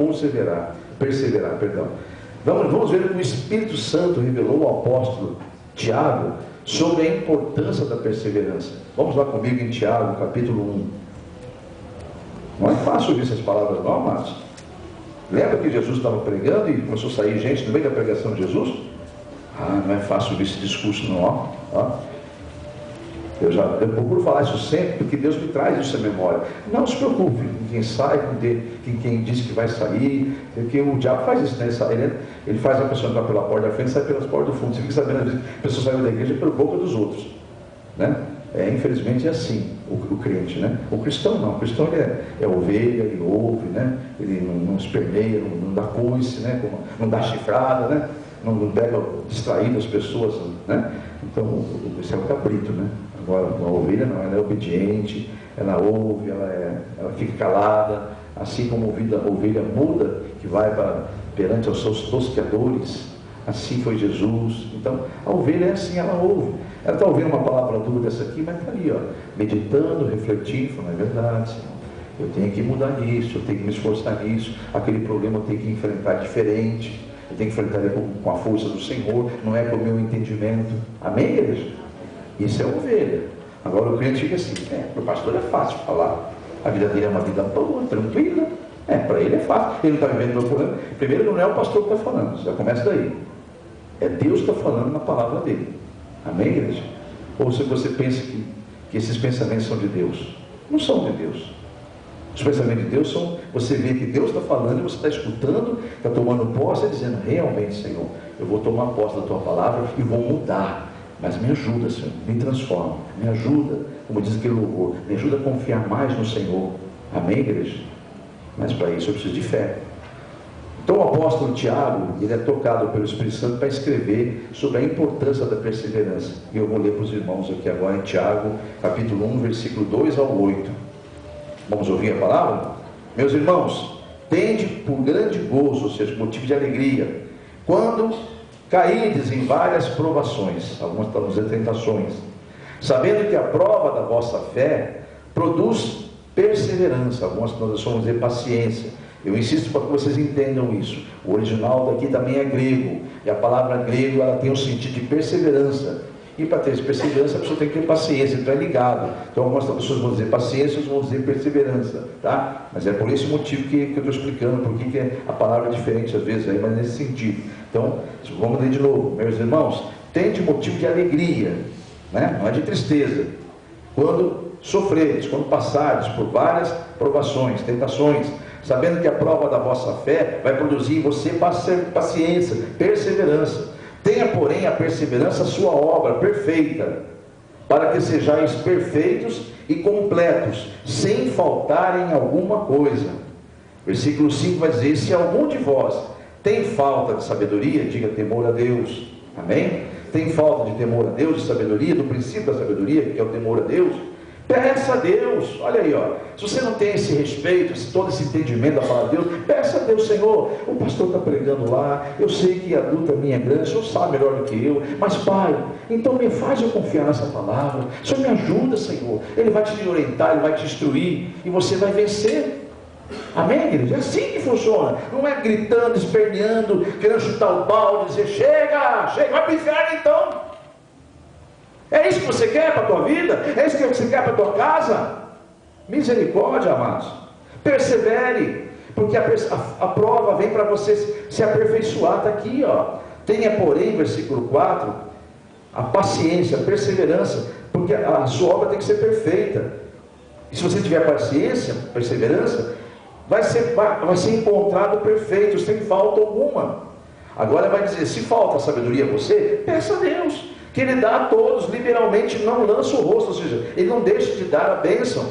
perseverar, perdão. Vamos ver o que o Espírito Santo revelou ao apóstolo Tiago sobre a importância da perseverança. Vamos lá comigo em Tiago, capítulo 1. Não é fácil ouvir essas palavras não, amados. Lembra que Jesus estava pregando e começou a sair gente no meio da pregação de Jesus? Não é fácil ouvir esse discurso não, ó. Eu procuro falar isso sempre, porque Deus me traz isso à memória. Não se preocupe com quem sai, com quem diz que vai sair, porque o diabo faz isso, né? Ele faz a pessoa entrar pela porta da frente e sai pelas portas do fundo. Você fica sabendo, às vezes, a pessoa saiu da igreja pela boca dos outros, né? Infelizmente é assim o crente, né? O cristão não, o cristão ele é ovelha, ele ouve, né? Ele não esperneia, não dá coice, né? Não dá chifrada, né? Não pega distraído as pessoas, né? Então, esse é o cabrito, né? Agora, a ovelha não, ela é obediente, ela ouve, ela fica calada, assim como a ovelha muda, que vai perante os seus tosqueadores, assim foi Jesus. Então, a ovelha é assim, ela ouve. Ela está ouvindo uma palavra dura dessa aqui, mas está ali, ó, meditando, refletindo, falando: é verdade, Senhor, eu tenho que mudar nisso, eu tenho que me esforçar nisso, aquele problema eu tenho que enfrentar diferente, eu tenho que enfrentar ele com a força do Senhor, não é com o meu entendimento. Amém, igreja? Isso é ovelha. Agora o crente fica assim: para o pastor é fácil falar, a vida dele é uma vida boa, tranquila, para ele é fácil, ele não está vivendo meu problema. Primeiro, não é o pastor que está falando, já começa daí, é Deus que está falando na palavra dele. Amém, igreja? Ou se você pensa que esses pensamentos são de Deus, não são de Deus. Os pensamentos de Deus são, você vê que Deus está falando e você está escutando, está tomando posse e dizendo: realmente, Senhor, eu vou tomar posse da tua palavra e vou mudar, mas me ajuda, Senhor, me transforma, me ajuda, como diz aquele louvor, me ajuda a confiar mais no Senhor. Amém, igreja? Mas para isso eu preciso de fé. Então o apóstolo Tiago, ele é tocado pelo Espírito Santo para escrever sobre a importância da perseverança. E eu vou ler para os irmãos aqui agora em Tiago, capítulo 1, versículo 2 ao 8. Vamos ouvir a palavra? Meus irmãos, tende por grande gozo, ou seja, motivo de alegria, quando caídes em várias provações, algumas estão dizendo tentações, sabendo que a prova da vossa fé produz perseverança, algumas nós vamos dizer paciência. Eu insisto para que vocês entendam isso. O original daqui também é grego, e a palavra grego ela tem o sentido de perseverança. E para ter perseverança a pessoa tem que ter paciência, então é ligado. Então algumas pessoas vão dizer paciência, outras vão dizer perseverança, tá? Mas é por esse motivo que eu estou explicando, porque a palavra é diferente às vezes aí, mas nesse sentido. Então, vamos ler de novo. Meus irmãos, tende motivo de alegria, né? Não é de tristeza, quando sofreres, quando passares por várias provações, tentações, sabendo que a prova da vossa fé vai produzir em você paciência, perseverança. Tenha, porém, a perseverança a sua obra perfeita, para que sejais perfeitos e completos, sem faltarem alguma coisa. Versículo 5 vai dizer: se algum de vós tem falta de sabedoria, diga temor a Deus. Amém? Tem falta de temor a Deus, de sabedoria, do princípio da sabedoria, que é o temor a Deus, peça a Deus. Olha aí, ó. Se você não tem esse respeito, todo esse entendimento da palavra de Deus, peça a Deus: Senhor, o pastor está pregando lá, eu sei que a luta minha é grande, o Senhor sabe melhor do que eu, mas Pai, então me faz eu confiar nessa palavra, o Senhor me ajuda, Senhor. Ele vai te orientar, Ele vai te instruir, e você vai vencer. Amém, igreja? É assim que funciona. Não é gritando, esperneando, querendo chutar o balde, dizer: chega, chega, vai para o inferno então. É isso que você quer para a tua vida? É isso que você quer para a tua casa? Misericórdia, amados. Persevere, porque a prova vem para você se aperfeiçoar. Está aqui, ó. Tenha, porém, versículo 4, a paciência, a perseverança, porque a sua obra tem que ser perfeita. E se você tiver paciência, perseverança, vai ser encontrado perfeito, sem falta alguma. Agora vai dizer: se falta sabedoria a você, peça a Deus, que Ele dá a todos, liberalmente, não lança o rosto, ou seja, Ele não deixa de dar a bênção.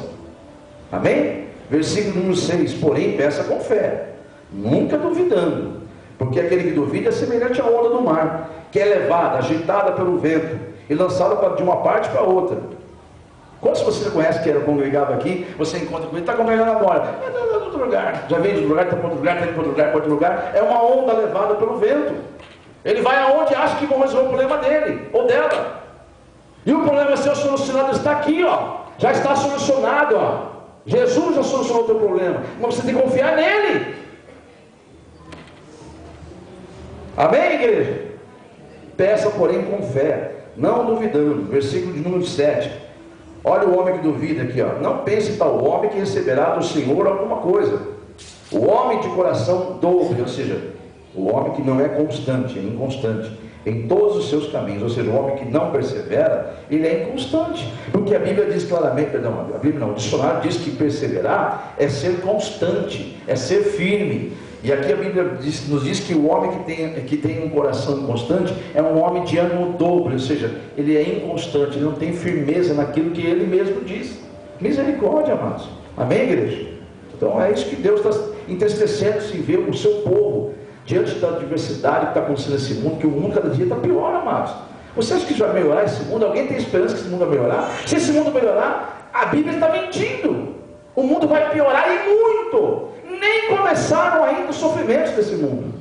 Amém? Versículo número 6, porém peça com fé, nunca duvidando, porque aquele que duvida é semelhante à onda do mar, que é levada, agitada pelo vento, e lançada de uma parte para outra. Quantos você conhece que era congregado aqui? Você encontra com ele: está congregando agora, está em outro lugar, já veio de outro lugar, está para outro lugar, está indo para outro lugar, para outro lugar. É uma onda levada pelo vento. Ele vai aonde acha que vão resolver o problema dele ou dela, e o problema seu solucionado está aqui, ó. Já está solucionado, ó. Jesus já solucionou o teu problema, mas você tem que confiar nele. Amém, igreja? Peça, porém, com fé, não duvidando. Versículo de número 7. Olha o homem que duvida aqui, ó. Não pense tal homem que receberá do Senhor alguma coisa. O homem de coração dobre, ou seja, o homem que não é constante, é inconstante em todos os seus caminhos, ou seja, o homem que não persevera, ele é inconstante, porque a Bíblia diz claramente, a Bíblia não, o dicionário diz que perseverar é ser constante, é ser firme. E aqui a Bíblia nos diz que o homem que tem um coração inconstante é um homem de ânimo dobre, ou seja, ele é inconstante, ele não tem firmeza naquilo que ele mesmo diz. Misericórdia, amados. Amém, igreja? Então é isso que Deus está entristecendo-se em ver o seu povo diante da adversidade que está acontecendo nesse mundo, que o mundo cada dia está pior, amados. Você acha que vai melhorar esse mundo? Alguém tem esperança que esse mundo vai melhorar? Se esse mundo melhorar, a Bíblia está mentindo. O mundo vai piorar, e muito. Nem começaram ainda os sofrimentos desse mundo.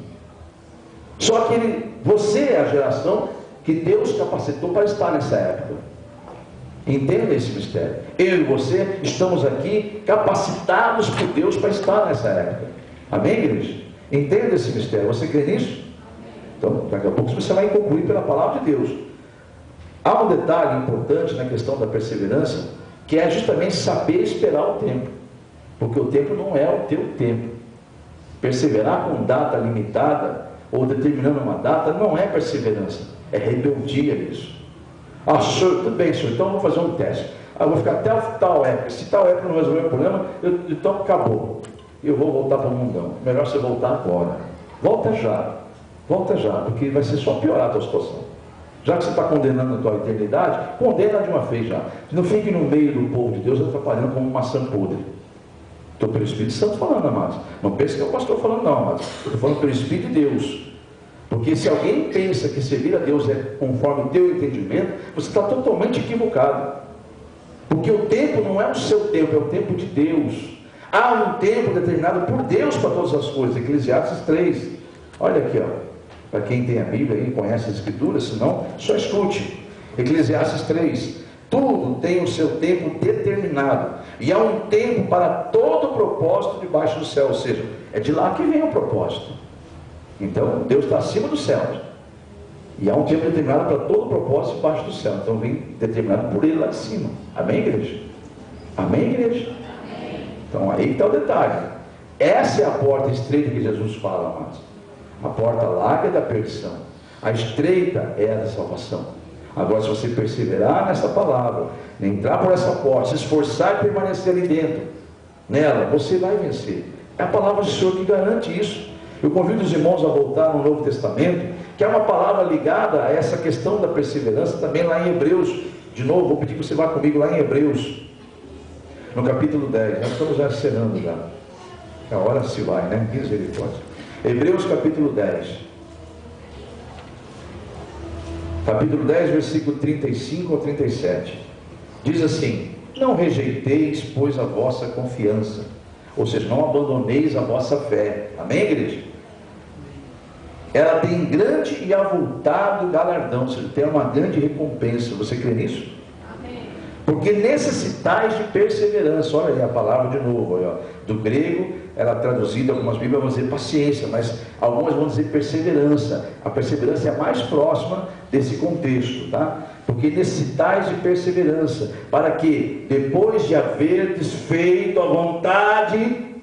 Só que você é a geração que Deus capacitou para estar nessa época. Entenda esse mistério. Eu e você estamos aqui capacitados por Deus para estar nessa época. Amém, igreja? Entenda esse mistério. Você crê nisso? Então, daqui a pouco você vai concluir pela palavra de Deus. Há um detalhe importante na questão da perseverança, que é justamente saber esperar o tempo. Porque o tempo não é o teu tempo. Perseverar com data limitada, ou determinando uma data, não é perseverança, é rebeldia isso. Ah, senhor, tudo bem, senhor, então eu vou fazer um teste. Eu vou ficar até tal época. Se tal época não resolver o problema, então acabou. Eu vou voltar para o mundão. Melhor você voltar agora. Volta já, porque vai ser só piorar a tua situação. Já que você está condenando a tua eternidade, condena de uma vez já. Não fique no meio do povo de Deus atrapalhando como uma maçã podre. Estou pelo Espírito Santo falando, amados. Não pense que é o pastor falando, não, amados. Estou falando pelo Espírito de Deus. Porque se alguém pensa que servir a Deus é conforme o teu entendimento, você está totalmente equivocado. Porque o tempo não é o seu tempo, é o tempo de Deus. Há um tempo determinado por Deus para todas as coisas. Eclesiastes 3. Olha aqui, ó. Para quem tem a Bíblia e conhece as Escrituras, senão, só escute. Eclesiastes 3. Tudo tem o seu tempo determinado. E há um tempo para todo propósito debaixo do céu. Ou seja, é de lá que vem o propósito. Então, Deus está acima dos céus. E há um tempo determinado para todo propósito debaixo do céu. Então, vem determinado por Ele lá de cima. Amém, igreja? Amém, igreja? Amém. Então, aí está o detalhe. Essa é a porta estreita que Jesus fala, amados. A porta larga é da perdição. A estreita é a da salvação. Agora, se você perseverar nessa palavra, entrar por essa porta, se esforçar e permanecer ali dentro, nela, você vai vencer. É a palavra do Senhor que garante isso. Eu convido os irmãos a voltar no Novo Testamento, que é uma palavra ligada a essa questão da perseverança, também lá em Hebreus. De novo, vou pedir que você vá comigo lá em Hebreus. no capítulo 10, nós estamos já encerrando já. A hora se vai, né? Misericórdia. Hebreus capítulo 10. Capítulo 10, versículo 35 ao 37. Diz assim: não rejeiteis, pois, a vossa confiança. Ou seja, não abandoneis a vossa fé. Amém, igreja? Ela tem grande e avultado galardão, ou seja, tem uma grande recompensa. Você crê nisso? Amém. Porque necessitais de perseverança. Olha aí a palavra de novo, olha, do grego, ela traduzida, algumas bíblias vão dizer paciência, mas algumas vão dizer perseverança. A perseverança é a mais próxima desse contexto, tá? Porque necessitais de perseverança, para que, depois de haver desfeito a vontade,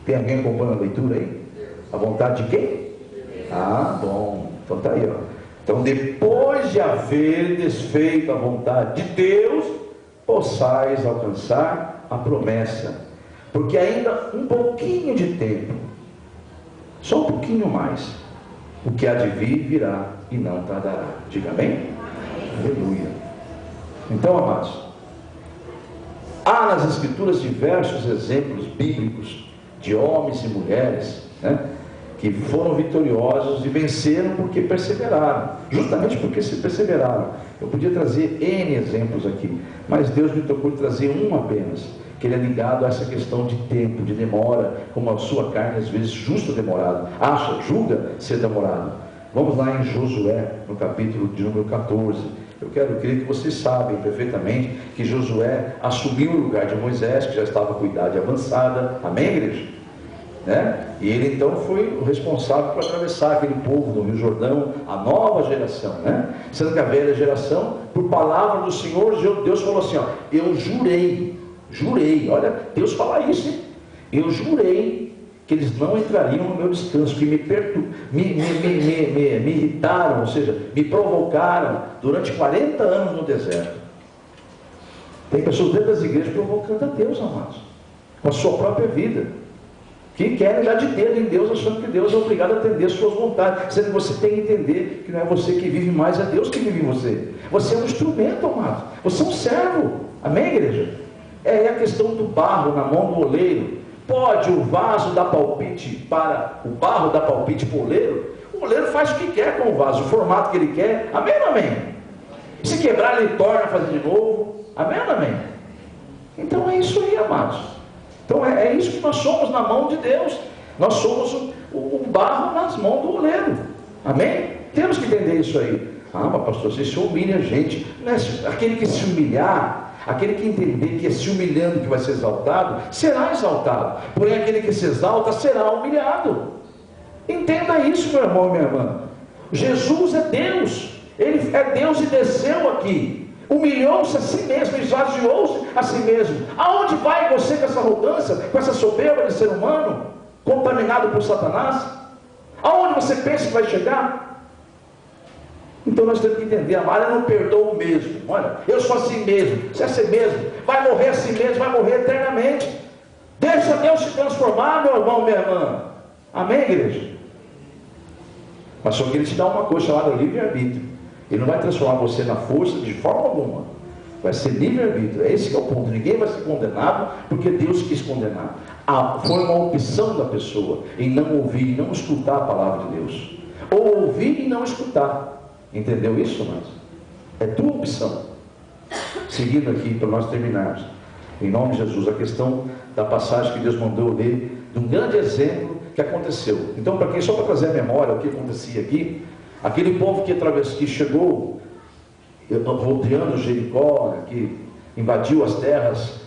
tem alguém acompanhando a leitura aí? A vontade de quem? Ah, bom, então tá aí, ó. Então, depois de haver desfeito a vontade de Deus, possais alcançar a promessa, porque ainda um pouquinho de tempo, só um pouquinho mais, o que há de vir virá e não tardará. Diga amém? Aleluia. Então, amados, há nas Escrituras diversos exemplos bíblicos de homens e mulheres, né, que foram vitoriosos e venceram porque perseveraram, justamente porque se perseveraram. Eu podia trazer N exemplos aqui, mas Deus me tocou de trazer um apenas, que ele é ligado a essa questão de tempo, de demora, como a sua carne às vezes justa demorado, julga ser demorado. Vamos lá em Josué, no capítulo de número 14. Eu quero crer que vocês sabem perfeitamente que Josué assumiu o lugar de Moisés, que já estava com idade avançada. Amém, igreja? Né? E ele então foi o responsável por atravessar aquele povo do Rio Jordão, a nova geração, né? Sendo que a velha geração, por palavra do Senhor, Deus falou assim, ó, eu jurei, olha, Deus fala isso, hein? Eu jurei que eles não entrariam no meu descanso, que me irritaram, ou seja, me provocaram durante 40 anos no deserto. Tem pessoas dentro das igrejas provocando a Deus, amados, com a sua própria vida, que querem dar de dedo em Deus, achando que Deus é obrigado a atender as suas vontades, sendo que você tem que entender que não é você que vive mais, é Deus que vive em você. Você é um instrumento, amado, você é um servo. Amém, igreja? É a questão do barro na mão do oleiro. Pode o vaso dar palpite para o barro, dar palpite para o oleiro? O oleiro faz o que quer com o vaso, o formato que ele quer. Amém ou amém? Se quebrar, ele torna a fazer de novo. Amém ou amém? Então é isso aí, amados. Então é isso que nós somos na mão de Deus. Nós somos o barro nas mãos do oleiro. Amém? Temos que entender isso aí. Ah, mas pastor, você se humilha a gente. Não é aquele que se humilhar, aquele que entender que é se humilhando que vai ser exaltado, será exaltado. Porém, aquele que se exalta será humilhado. Entenda isso, meu irmão e minha irmã. Jesus é Deus. Ele é Deus e desceu aqui. Humilhou-se a si mesmo, esvaziou-se a si mesmo. Aonde vai você com essa arrogância, com essa soberba de ser humano, contaminado por Satanás? Aonde você pensa que vai chegar? Então nós temos que entender, amar, eu não perdoo mesmo. Olha, eu sou assim mesmo, você é assim mesmo, vai morrer assim mesmo, vai morrer eternamente. Deixa Deus te transformar, meu irmão, minha irmã. Amém, igreja? Mas só que Ele te dá uma coisa chamada livre-arbítrio. Ele não vai transformar você na força de forma alguma. Vai ser livre-arbítrio. Esse que é o ponto. Ninguém vai ser condenado porque Deus quis condenar. Foi uma opção da pessoa em não ouvir e não escutar a palavra de Deus. Ou ouvir e não escutar. Entendeu isso, amados? É tua opção. Seguindo aqui, para nós terminarmos, em nome de Jesus, a questão da passagem que Deus mandou ler, de um grande exemplo que aconteceu. Então, para quem, só para trazer a memória o que acontecia aqui, aquele povo que chegou, rodeando Jericó, que invadiu as terras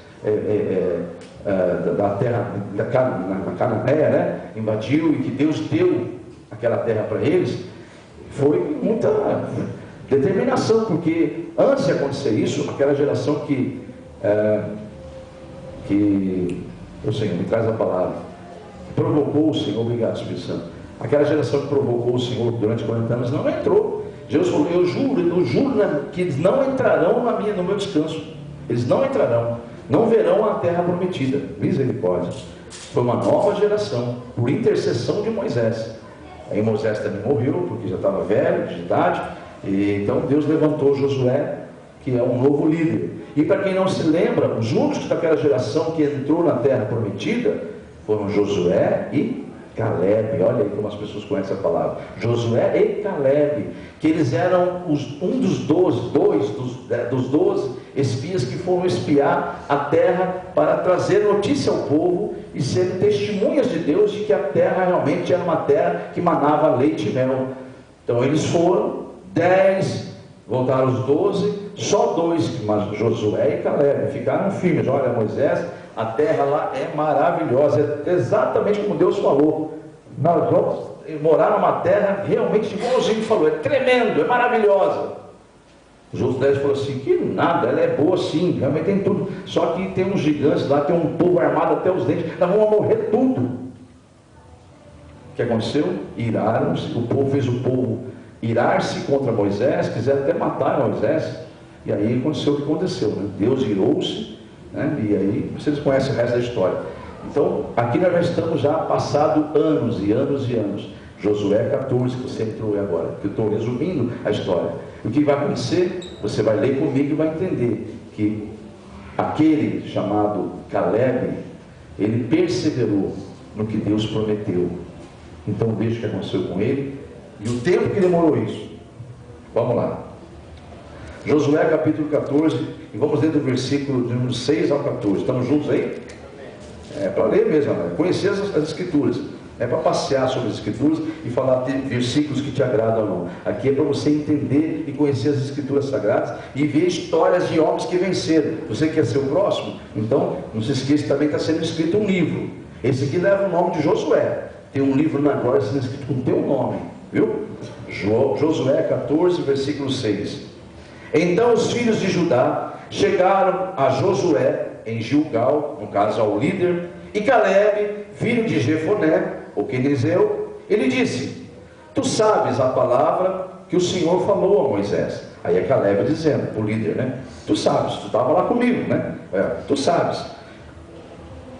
da terra da Cananéia, né? Invadiu, e que Deus deu aquela terra para eles. Foi muita determinação, porque antes de acontecer isso, aquela geração que o Senhor me traz a palavra, provocou o Senhor, obrigado, Espírito Santo, aquela geração que provocou o Senhor durante 40 anos não entrou. Jesus falou, eu juro que eles não entrarão no meu descanso. Eles não entrarão, não verão a terra prometida. Misericórdia. Foi uma nova geração, por intercessão de Moisés. Aí Moisés também morreu, porque já estava velho, de idade, e então Deus levantou Josué, que é um novo líder. E para quem não se lembra, os únicos daquela geração que entrou na terra prometida foram Josué e Caleb. Olha aí como as pessoas conhecem a palavra. Josué e Caleb, que eles eram um dos 12 espias que foram espiar a terra para trazer notícia ao povo e serem testemunhas de Deus de que a terra realmente era uma terra que manava leite e mel. Então eles foram 10, voltaram os 12, só 2, Josué e Caleb, ficaram firmes. Olha, Moisés, a terra lá é maravilhosa, é exatamente como Deus falou. Nós vamos morar numa terra realmente igualzinho falou, é tremendo, é maravilhosa. Os outros 10 falaram assim, que nada, ela é boa sim, realmente tem tudo, só que tem uns gigantes lá, tem um povo armado até os dentes, nós vamos morrer tudo. O que aconteceu? Iraram-se, o povo fez o povo irar-se contra Moisés, quiseram até matar Moisés, e aí aconteceu o que aconteceu, né? Deus irou-se, né? E aí vocês conhecem o resto da história. Então, aqui nós já estamos passado anos e anos e anos. Josué 14, que você entrou agora, que eu estou resumindo a história. O que vai acontecer? Você vai ler comigo e vai entender que aquele chamado Caleb, ele perseverou no que Deus prometeu. Então veja o que aconteceu com ele e o tempo que demorou isso. Vamos lá. Josué capítulo 14, e vamos ler do versículo de número 6 ao 14. Estamos juntos aí? É para ler mesmo, conhecer as escrituras. É para passear sobre as escrituras e falar de versículos que te agradam ou não. Aqui é para você entender e conhecer as escrituras sagradas e ver histórias de homens que venceram. Você quer ser o próximo? Então, não se esqueça, também está sendo escrito um livro. Esse aqui leva o nome de Josué. Tem um livro na glória sendo escrito com o teu nome, viu? Josué 14, versículo 6. Então os filhos de Judá chegaram a Josué em Gilgal, no caso ao líder, e Caleb, filho de Jefoné, o quenizeu, ele disse: tu sabes a palavra que o Senhor falou a Moisés. Aí é Caleb dizendo, o líder, né? Tu sabes, tu estava lá comigo, né? Tu sabes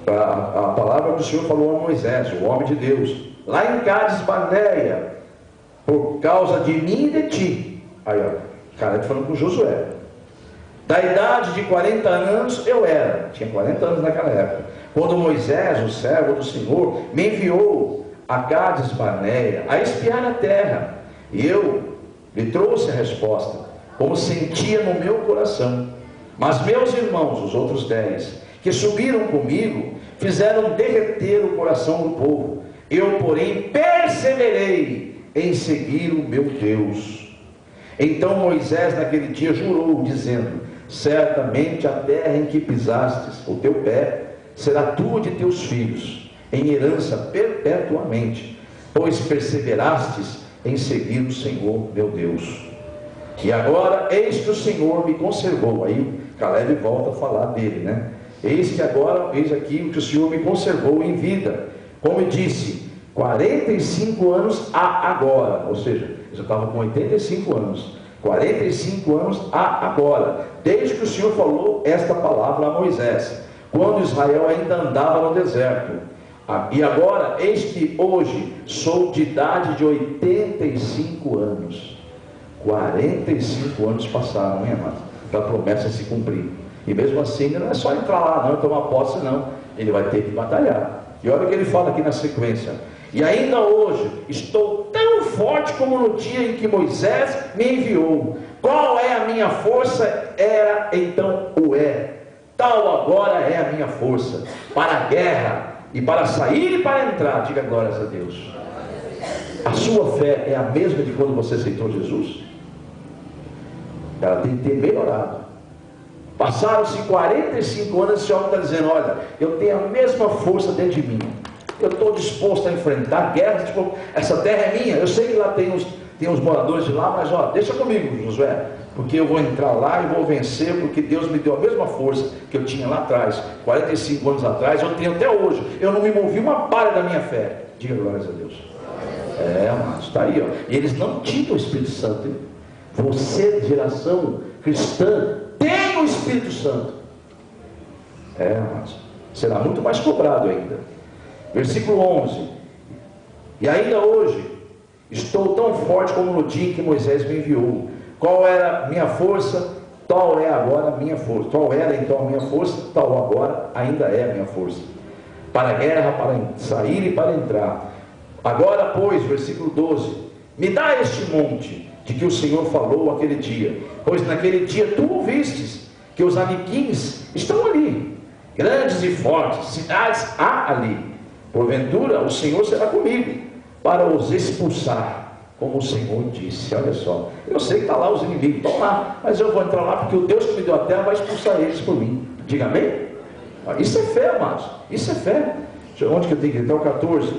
a palavra que o Senhor falou a Moisés, o homem de Deus, lá em Cádiz Barneia, por causa de mim e de ti. Aí ó, Caleb falando com Josué. Da idade de 40 anos eu era, tinha 40 anos naquela época, quando Moisés, o servo do Senhor, me enviou a Cádiz Barneia a espiar a terra, e eu lhe trouxe a resposta, como sentia no meu coração. Mas meus irmãos, os outros 10, que subiram comigo, fizeram derreter o coração do povo. Eu, porém, perseverei em seguir o meu Deus. Então Moisés naquele dia jurou, dizendo: certamente a terra em que pisastes o teu pé será tua de teus filhos, em herança perpetuamente, pois perseverastes em seguir o Senhor meu Deus. E agora, eis que o Senhor me conservou. Aí Caleb volta a falar dele, né? Eis aqui o que o Senhor me conservou em vida, como eu disse, 45 anos a agora, ou seja, eu já estava com 85 anos, 45 anos a agora, desde que o Senhor falou esta palavra a Moisés, quando Israel ainda andava no deserto. E agora, eis que hoje sou de idade de 85 anos. 45 anos passaram, hein, amado, para a promessa se cumprir. E mesmo assim, não é só entrar lá, não, tomar posse, não. Ele vai ter que batalhar. E olha o que ele fala aqui na sequência: e ainda hoje estou tão forte como no dia em que Moisés me enviou. Qual é a minha força? Era, então o é. Tal agora é a minha força para a guerra, e para sair e para entrar. Diga glórias a Deus. A sua fé é a mesma de quando você aceitou Jesus? Ela tem que ter melhorado. Passaram-se 45 anos, esse homem está dizendo: olha, eu tenho a mesma força dentro de mim, eu estou disposto a enfrentar guerras, essa terra é minha, eu sei que lá tem os moradores de lá, mas ó, deixa comigo, Josué, porque eu vou entrar lá e vou vencer, porque Deus me deu a mesma força que eu tinha lá atrás, 45 anos atrás, eu tenho até hoje, eu não me movi uma palha da minha fé. Diga glórias a Deus. Mas está aí, ó. E eles não tinham o Espírito Santo, hein? Você, geração cristã, tem o Espírito Santo. Mas será muito mais cobrado ainda. Versículo 11: e ainda hoje estou tão forte como no dia em que Moisés me enviou. Qual era minha força? Tal é agora a minha força, tal era então a minha força, tal agora ainda é a minha força. Para a guerra, para sair e para entrar. Agora, pois, versículo 12: me dá este monte de que o Senhor falou aquele dia, pois naquele dia tu ouvistes que os aniquins estão ali, grandes e fortes, cidades há ali. Porventura o Senhor será comigo, para os expulsar, como o Senhor disse. Olha só, eu sei que está lá os inimigos, estão lá, mas eu vou entrar lá porque o Deus que me deu a terra vai expulsar eles por mim. Diga amém? Isso é fé, amados, isso é fé. Onde que eu tenho que ir? Até o 14.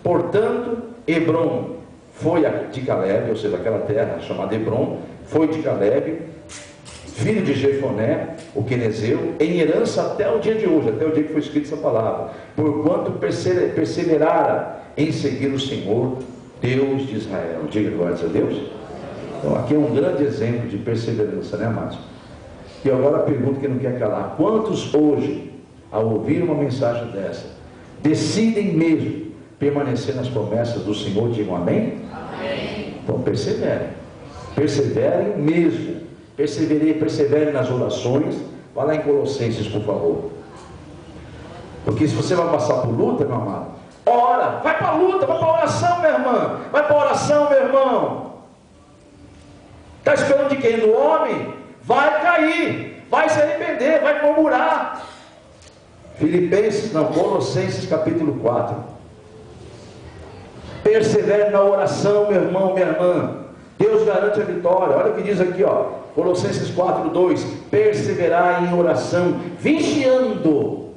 Portanto, Hebron foi de Caleb, ou seja, aquela terra chamada Hebron, foi de Caleb, filho de Jefoné, o quenezeu, em herança até o dia de hoje, até o dia que foi escrita essa palavra, porquanto perseverara em seguir o Senhor, Deus de Israel. Diga glória a Deus. Então aqui é um grande exemplo de perseverança, né, amados? E agora a pergunta que não quer calar: quantos hoje, ao ouvir uma mensagem dessa, decidem mesmo permanecer nas promessas do Senhor? Digam amém? Amém. Então perseverem, perseverem mesmo, perseverem nas orações. Vá lá em Colossenses, por favor, porque se você vai passar por luta, meu amado, ora, vai para a luta, vai para a oração, minha irmã, vai para a oração, meu irmão. Está esperando de quem? Do homem? Vai cair, vai se arrepender, vai murmurar. Colossenses capítulo 4. Persevere na oração, meu irmão, minha irmã. Deus garante a vitória. Olha o que diz aqui, ó, Colossenses 4:2. Perseverar em oração, vigiando,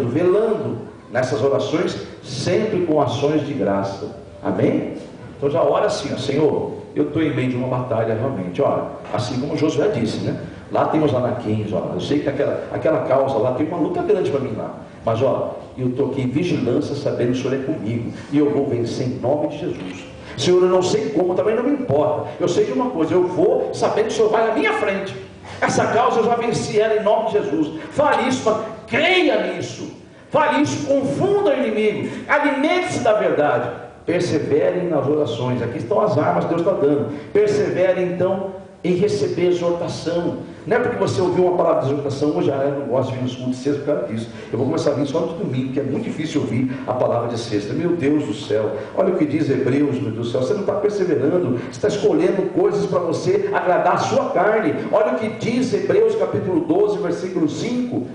velando nessas orações, sempre com ações de graça. Amém? Então já ora assim, ó, Senhor, eu estou em meio de uma batalha realmente, olha, assim como Josué disse, né? Lá tem os anaquins, ó, eu sei que aquela causa lá tem uma luta grande para mim lá, mas ó, eu estou aqui em vigilância, sabendo que o Senhor é comigo, e eu vou vencer em nome de Jesus. Senhor, eu não sei como, também não me importa, eu sei de uma coisa, eu vou sabendo que o Senhor vai na minha frente. Essa causa eu já venci ela em nome de Jesus. Fale isso, mas creia nisso, fale isso, confunda o inimigo, alimente-se da verdade. Perseverem nas orações. Aqui estão as armas que Deus está dando. Perseverem então em receber exortação. Não é porque você ouviu uma palavra de exortação hoje, eu não gosto de vir nos cultos de sexta por causa disso. Eu vou começar a vir só no domingo, que é muito difícil ouvir a palavra de sexta. Meu Deus do céu, olha o que diz Hebreus, meu Deus do céu. Você não está perseverando, você está escolhendo coisas para você agradar a sua carne. Olha o que diz Hebreus capítulo 12, versículo 5.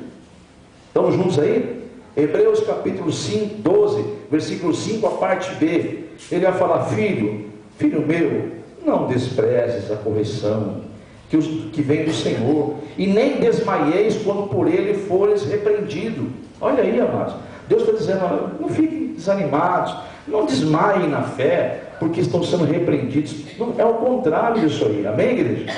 Estamos juntos aí? Hebreus capítulo 5, 12, versículo 5, a parte B. Ele vai falar: filho meu, não desprezes a correção que vem do Senhor, e nem desmaieis quando por ele fores repreendido. Olha aí, amados, Deus está dizendo: não fiquem desanimados, não desmaiem na fé, porque estão sendo repreendidos. Não, é o contrário disso aí, amém, igreja?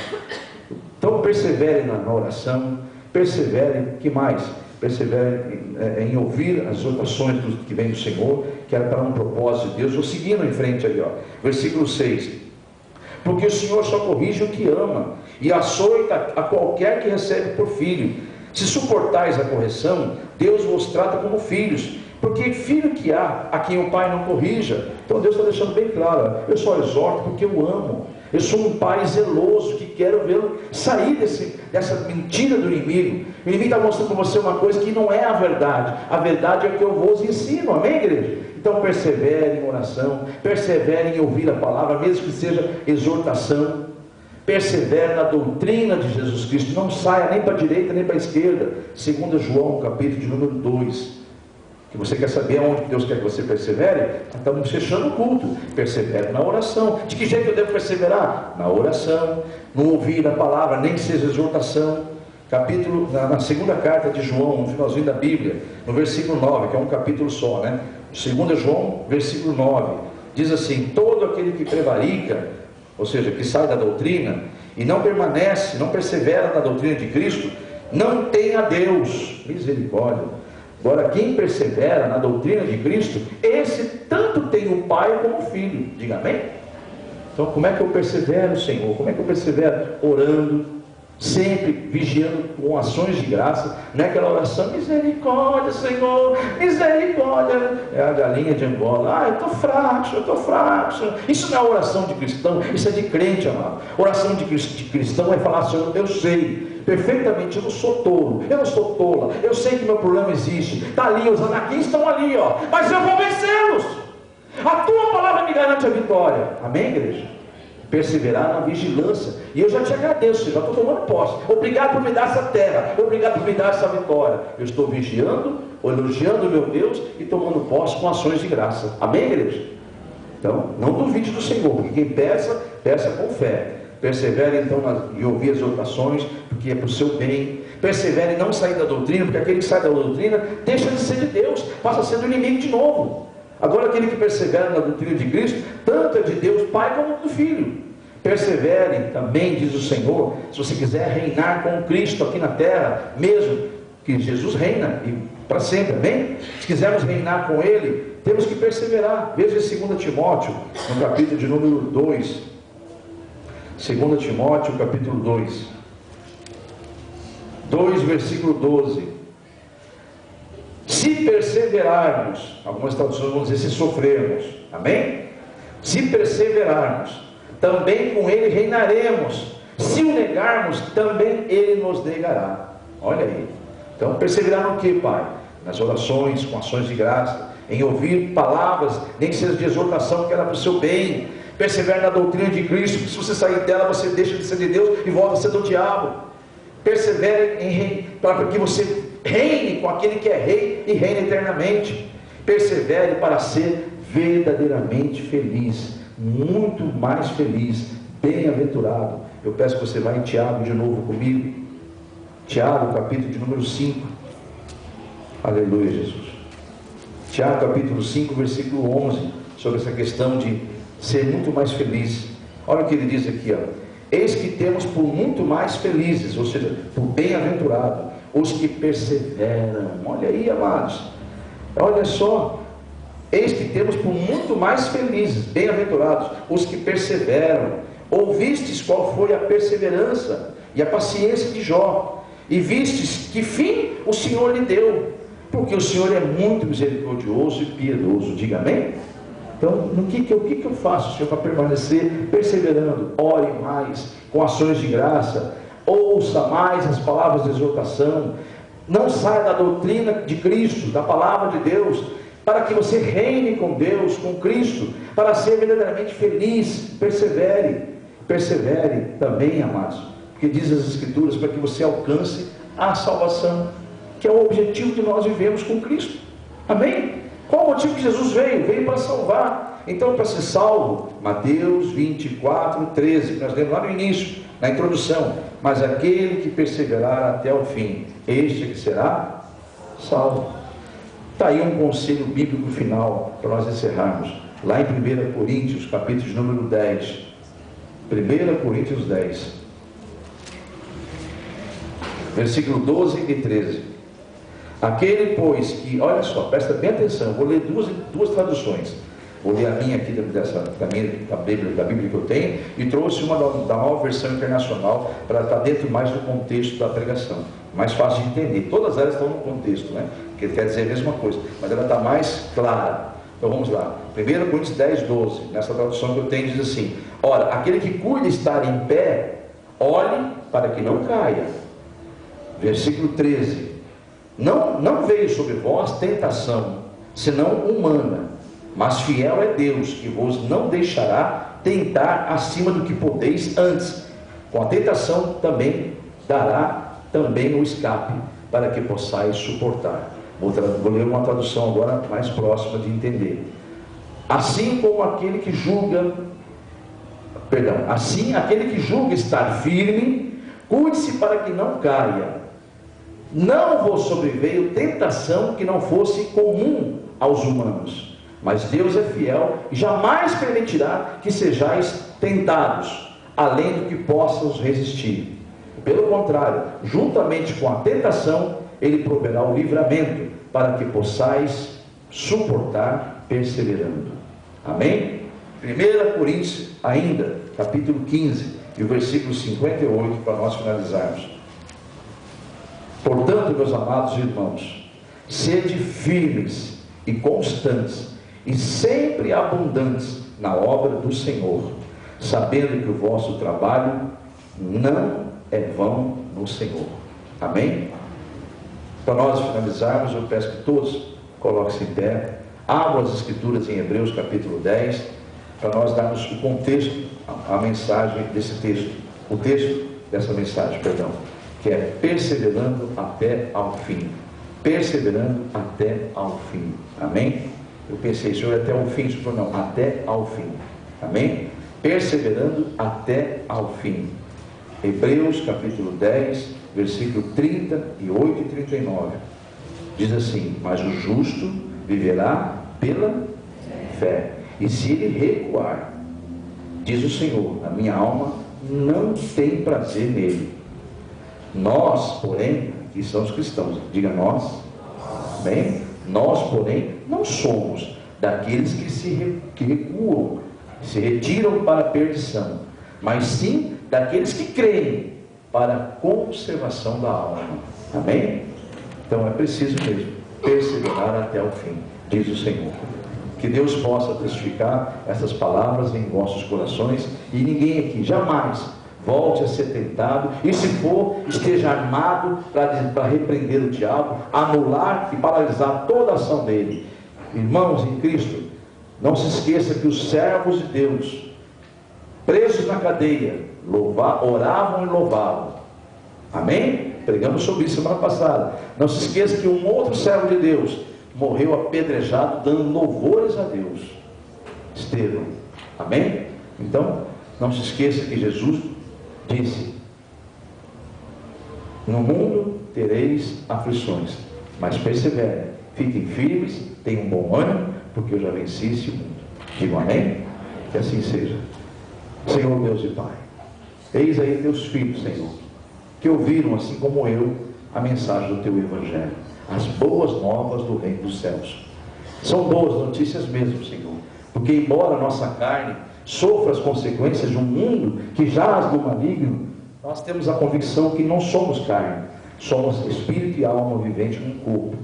Então perseverem na oração, perseverem, que mais? Perseverem em ouvir as exortações que vem do Senhor, que era para um propósito de Deus. Vou seguindo em frente aí, ó, versículo 6. Porque o Senhor só corrige o que ama, e açoita a qualquer que recebe por filho. Se suportais a correção, Deus vos trata como filhos, porque filho que há a quem o pai não corrija. Então Deus está deixando bem claro: eu só exorto porque eu amo. Eu sou um pai zeloso, que quero vê-lo sair dessa mentira do inimigo. O inimigo está mostrando para você uma coisa que não é a verdade. A verdade é o que eu vos ensino, amém, igreja? Então persevere em oração, persevere em ouvir a palavra, mesmo que seja exortação. Persevere na doutrina de Jesus Cristo, não saia nem para a direita nem para a esquerda. 2 João, capítulo de número 2. Que você quer saber aonde Deus quer que você persevere? Estamos fechando o culto. Persevere na oração. De que jeito eu devo perseverar? Na oração, no ouvir a palavra, nem que seja exortação. Na segunda carta de João, no finalzinho da Bíblia, no versículo 9, que é um capítulo só, né? 2 João, versículo 9, diz assim: todo aquele que prevarica, ou seja, que sai da doutrina e não permanece, não persevera na doutrina de Cristo, não tem a Deus. Misericórdia. Agora, quem persevera na doutrina de Cristo, esse tanto tem o Pai como o Filho. Diga amém? Então, como é que eu persevero, Senhor? Como é que eu persevero? Orando, sempre vigiando com ações de graça. Não é aquela oração, misericórdia, Senhor, misericórdia, é a galinha de Angola, eu estou fraco, Senhor. Isso não é oração de cristão, isso é de crente, amado. Oração de cristão é falar, Senhor, eu sei perfeitamente, eu não sou tolo, eu não sou tola, eu sei que meu problema existe, está ali, os anaquins estão ali, mas eu vou vencê-los. A tua palavra me garante a vitória. Amém, igreja? Perseverar na vigilância. E eu já te agradeço, já estou tomando posse. Obrigado por me dar essa terra, obrigado por me dar essa vitória. Eu estou vigiando, elogiando o meu Deus e tomando posse com ações de graça. Amém, igreja? Então, não duvide do Senhor, porque quem peça, peça com fé. Persevere então em ouvir as orações, porque é para o seu bem. Persevere em não sair da doutrina, porque aquele que sai da doutrina deixa de ser de Deus, passa a ser do inimigo de novo. Agora aquele que persevera na doutrina de Cristo, tanto é de Deus Pai como do Filho. Persevere também, diz o Senhor, se você quiser reinar com Cristo aqui na terra, mesmo que Jesus reina e para sempre, amém? Se quisermos reinar com Ele, temos que perseverar. Veja em 2 Timóteo, no capítulo de número 2, 2 Timóteo, capítulo 2, versículo 12. Se perseverarmos, algumas traduções vão dizer se sofrermos, amém? Se perseverarmos, também com Ele reinaremos. Se o negarmos, também Ele nos negará. Olha aí. Então, perseverar no que, Pai? Nas orações, com ações de graça, em ouvir palavras, nem que seja de exortação, que era para o seu bem. Persevere na doutrina de Cristo, porque se você sair dela, você deixa de ser de Deus e volta a ser do diabo. Persevere para que você reine com aquele que é rei e reina eternamente. Persevere para ser verdadeiramente feliz, muito mais feliz, bem-aventurado. Eu peço que você vá em Tiago de novo comigo. Tiago, capítulo de número 5. Aleluia, Jesus. Tiago, capítulo 5, versículo 11, sobre essa questão de ser muito mais feliz. Olha o que ele diz aqui, eis que temos por muito mais felizes, ou seja, por bem-aventurado, os que perseveram. Olha aí, amados, olha só, eis que temos por muito mais felizes, bem-aventurados, os que perseveram. Ouvistes qual foi a perseverança e a paciência de Jó, e vistes que fim o Senhor lhe deu, porque o Senhor é muito misericordioso e piedoso. Diga amém? Então, o que eu faço, Senhor, para permanecer perseverando? Ore mais, com ações de graça, ouça mais as palavras de exortação, não saia da doutrina de Cristo, da palavra de Deus, para que você reine com Deus, com Cristo, para ser verdadeiramente feliz. Persevere também, amados, porque diz as Escrituras, para que você alcance a salvação, que é o objetivo que nós vivemos com Cristo. Amém? Qual o motivo que Jesus veio? Veio para salvar. Então, para ser salvo, Mateus 24, 13, que nós lemos lá no início, na introdução, mas aquele que perseverar até o fim, este que será salvo. Está aí um conselho bíblico final, para nós encerrarmos, lá em 1 Coríntios, capítulo de número 10, 1 Coríntios 10, versículo 12 e 13, aquele pois que, olha só, presta bem atenção, vou ler duas traduções, vou ler a minha aqui da Bíblia que eu tenho, e trouxe uma da nova versão internacional, para estar dentro mais do contexto da pregação, mais fácil de entender. Todas elas estão no contexto, né? Que quer dizer a mesma coisa, mas ela está mais clara. Então vamos lá, 1 Coríntios 10, 12, nessa tradução que eu tenho, diz assim: ora, aquele que cuida estar em pé, olhe para que não caia. Versículo 13: não veio sobre vós tentação, senão humana, mas fiel é Deus, que vos não deixará tentar acima do que podeis, antes com a tentação também dará também o escape, para que possais suportar. Vou ler uma tradução agora mais próxima de entender. Assim como aquele que julga, assim aquele que julga estar firme, cuide-se para que não caia. Não vos sobreveio tentação que não fosse comum aos humanos, mas Deus é fiel e jamais permitirá que sejais tentados, além do que possas resistir. Pelo contrário, juntamente com a tentação, Ele proverá o livramento, para que possais suportar perseverando. Amém? 1 Coríntios ainda, capítulo 15, e o versículo 58 para nós finalizarmos. Portanto, meus amados irmãos, sede firmes e constantes e sempre abundantes na obra do Senhor, sabendo que o vosso trabalho não é vão no Senhor. Amém? Para nós finalizarmos, eu peço que todos coloquem-se em pé, abram as Escrituras em Hebreus capítulo 10, para nós darmos o contexto, a mensagem desse texto, o texto dessa mensagem, perdão, que é perseverando até ao fim. Perseverando até ao fim. Amém? Eu pensei, Senhor, até ao fim, Senhor, não, até ao fim. Amém? Perseverando até ao fim. Hebreus capítulo 10, versículo 38 e 39. Diz assim: mas o justo viverá pela fé, e se ele recuar, diz o Senhor, a minha alma não tem prazer nele. Nós, porém, que somos cristãos, diga nós, bem, nós, porém, não somos daqueles que recuam, se retiram para a perdição, mas sim daqueles que creem para a conservação da alma. Amém? Então é preciso mesmo perseverar até o fim, diz o Senhor. Que Deus possa testificar essas palavras em vossos corações, e ninguém aqui jamais volte a ser tentado, e se for, esteja armado para repreender o diabo, anular e paralisar toda a ação dele. Irmãos em Cristo, não se esqueça que os servos de Deus, presos na cadeia, oravam e louvavam. Amém? Pregamos sobre isso semana passada. Não se esqueça que um outro servo de Deus morreu apedrejado, dando louvores a Deus, Estevão. Amém? Então, não se esqueça que Jesus disse: no mundo tereis aflições, mas perseverem, fiquem firmes, tenham um bom ânimo, porque eu já venci esse mundo. Digo amém? Que assim seja. Senhor Deus e Pai, eis aí teus filhos, Senhor, que ouviram, assim como eu, a mensagem do teu Evangelho, as boas novas do reino dos céus. São boas notícias mesmo, Senhor, porque embora a nossa carne sofra as consequências de um mundo que jaz no maligno, nós temos a convicção que não somos carne, somos espírito e alma vivente num corpo,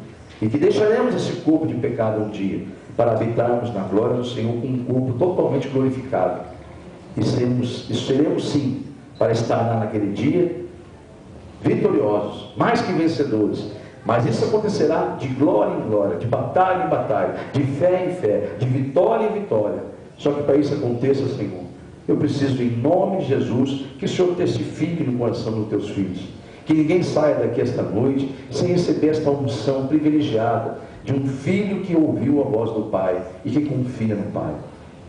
e que deixaremos esse corpo de pecado um dia, para habitarmos na glória do Senhor com um corpo totalmente glorificado, e seremos sim, para estar lá naquele dia, vitoriosos, mais que vencedores. Mas isso acontecerá de glória em glória, de batalha em batalha, de fé em fé, de vitória em vitória. Só que para isso aconteça, Senhor, eu preciso, em nome de Jesus, que o Senhor testifique no coração dos teus filhos, que ninguém saia daqui esta noite sem receber esta unção privilegiada de um filho que ouviu a voz do Pai e que confia no Pai.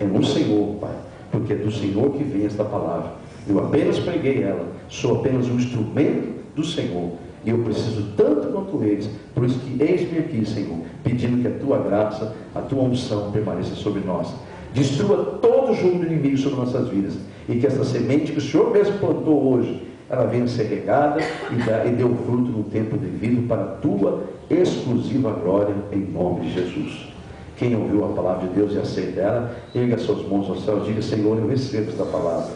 É no Senhor, Pai, porque é do Senhor que vem esta palavra. Eu apenas preguei ela, sou apenas um instrumento do Senhor, e eu preciso tanto quanto eles. Por isso que eis-me aqui, Senhor, pedindo que a tua graça, a tua unção permaneça sobre nós. Destrua todo o jogo do inimigo sobre nossas vidas, e que essa semente que o Senhor mesmo plantou hoje, ela venha ser regada e dê o fruto no tempo devido, para a tua exclusiva glória, em nome de Jesus. Quem ouviu a palavra de Deus e aceita ela, erga suas mãos ao céu e diga: Senhor, eu recebo esta palavra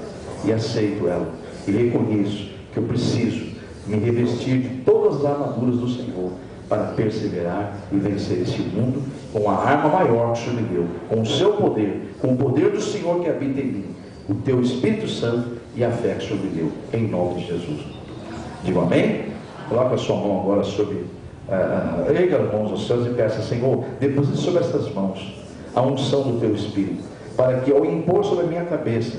e aceito ela, e reconheço que eu preciso me revestir de todas as armaduras do Senhor, para perseverar e vencer esse mundo com a arma maior que o Senhor me deu, com o seu poder, com o poder do Senhor que habita em mim, o teu Espírito Santo e a fé que o Senhor me deu, em nome de Jesus. Digo amém? Coloca a sua mão agora sobre, erga as mãos aos céus e peça: Senhor, deposite sobre estas mãos a unção do teu Espírito, para que ao impor sobre a minha cabeça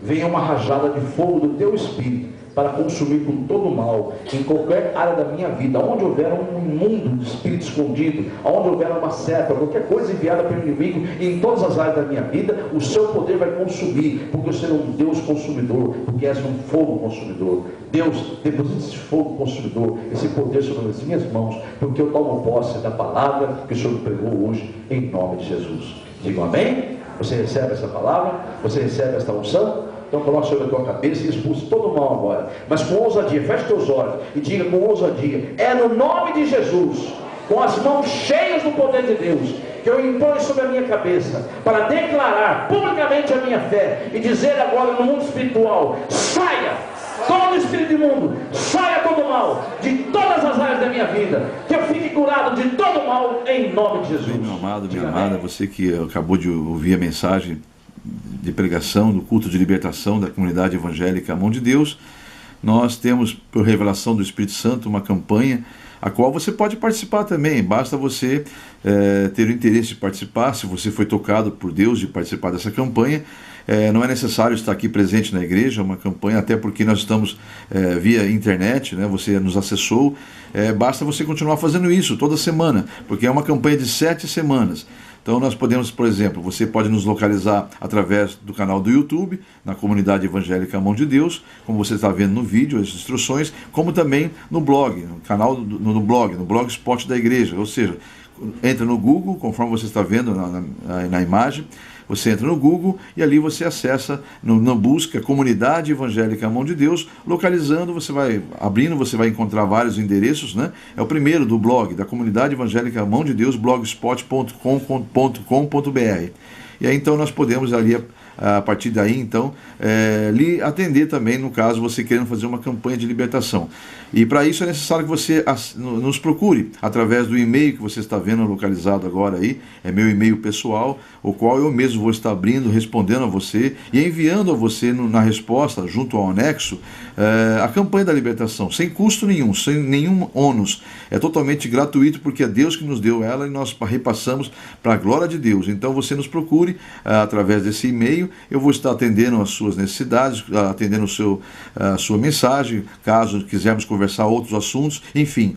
venha uma rajada de fogo do teu Espírito, para consumir com todo o mal, em qualquer área da minha vida, onde houver um imundo de espírito escondido, onde houver uma seta, qualquer coisa enviada pelo inimigo, e em todas as áreas da minha vida, o seu poder vai consumir, porque você é um Deus consumidor, porque és um fogo consumidor. Deus, deposita esse fogo consumidor, esse poder sobre as minhas mãos, porque eu tomo posse da palavra que o Senhor pregou hoje, em nome de Jesus. Digo amém? Você recebe essa palavra? Você recebe esta unção? Então coloque sobre a tua cabeça e expulse todo o mal agora, mas com ousadia. Feche teus olhos e diga com ousadia: é no nome de Jesus com as mãos cheias do poder de Deus, que eu imponho sobre a minha cabeça, para declarar publicamente a minha fé, e dizer agora no mundo espiritual: saia todo espírito imundo, saia todo mal, de todas as áreas da minha vida, que eu fique curado de todo mal, em nome de Jesus. Meu amado, minha amada, você que acabou de ouvir a mensagem de pregação do culto de libertação da comunidade evangélica A Mão de Deus, nós temos, por revelação do Espírito Santo, uma campanha a qual você pode participar também. Basta você ter o interesse de participar. Se você foi tocado por Deus de participar dessa campanha, não é necessário estar aqui presente na igreja. É uma campanha, até porque nós estamos via internet, né? Você nos acessou. Basta você continuar fazendo isso toda semana, porque é uma campanha de 7 semanas. Então nós podemos, por exemplo, você pode nos localizar através do canal do YouTube, na comunidade evangélica A Mão de Deus, como você está vendo no vídeo, as instruções, como também no blog, no canal, no blogspot da igreja. Ou seja, entra no Google, conforme você está vendo na imagem, você entra no Google e ali você acessa, na busca Comunidade Evangélica A Mão de Deus, localizando, você vai abrindo, você vai encontrar vários endereços, né? É o primeiro do blog, da Comunidade Evangélica A Mão de Deus, blogspot.com.br. E aí então nós podemos ali, a partir daí então, lhe atender também, no caso você querendo fazer uma campanha de libertação. E para isso é necessário que você nos procure através do e-mail que você está vendo localizado agora aí, é meu e-mail pessoal, o qual eu mesmo vou estar abrindo, respondendo a você e enviando a você na resposta, junto ao anexo, a campanha da libertação, sem custo nenhum, sem nenhum ônus. É totalmente gratuito, porque é Deus que nos deu ela e nós repassamos para a glória de Deus. Então você nos procure através desse e-mail, eu vou estar atendendo as suas necessidades, atendendo a sua mensagem, caso quisermos conversar outros assuntos, enfim.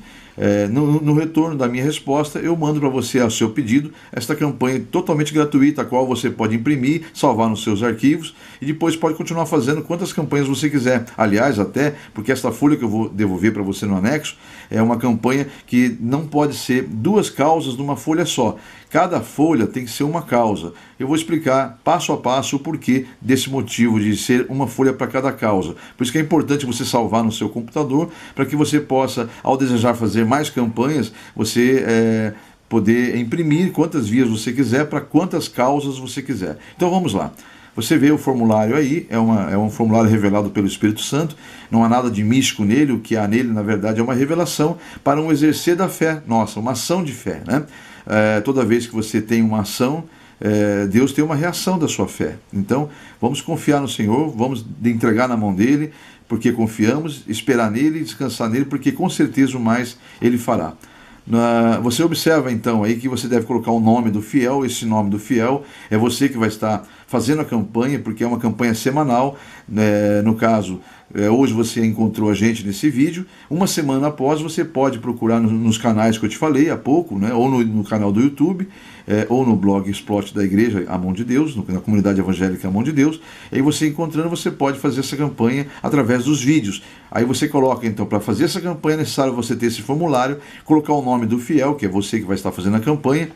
No retorno da minha resposta, eu mando para você, ao seu pedido, esta campanha totalmente gratuita, a qual você pode imprimir, salvar nos seus arquivos e depois pode continuar fazendo quantas campanhas você quiser. Aliás, até porque esta folha que eu vou devolver para você no anexo é uma campanha que não pode ser 2 causas numa folha só. Cada folha tem que ser uma causa. Eu vou explicar passo a passo o porquê desse motivo de ser uma folha para cada causa. Por isso que é importante você salvar no seu computador, para que você possa, ao desejar fazer mais campanhas, você poder imprimir quantas vias você quiser, para quantas causas você quiser. Então vamos lá. Você vê o formulário aí, é um formulário revelado pelo Espírito Santo, não há nada de místico nele, o que há nele, na verdade, é uma revelação para um exercer da fé nossa, uma ação de fé, né? Toda vez que você tem uma ação, Deus tem uma reação da sua fé. Então, vamos confiar no Senhor, vamos entregar na mão dele, porque confiamos, esperar nele, descansar nele, porque com certeza o mais ele fará. Você observa então aí que você deve colocar o nome do fiel. Esse nome do fiel é você que vai estar fazendo a campanha, porque é uma campanha semanal, no caso, hoje você encontrou a gente nesse vídeo, uma semana após você pode procurar nos canais que eu te falei há pouco, né, ou no canal do YouTube, ou no blogspot da igreja A Mão de Deus, na comunidade evangélica A Mão de Deus. E aí você encontrando, você pode fazer essa campanha através dos vídeos. Aí você coloca então, para fazer essa campanha é necessário você ter esse formulário, colocar o nome do fiel, que é você que vai estar fazendo a campanha,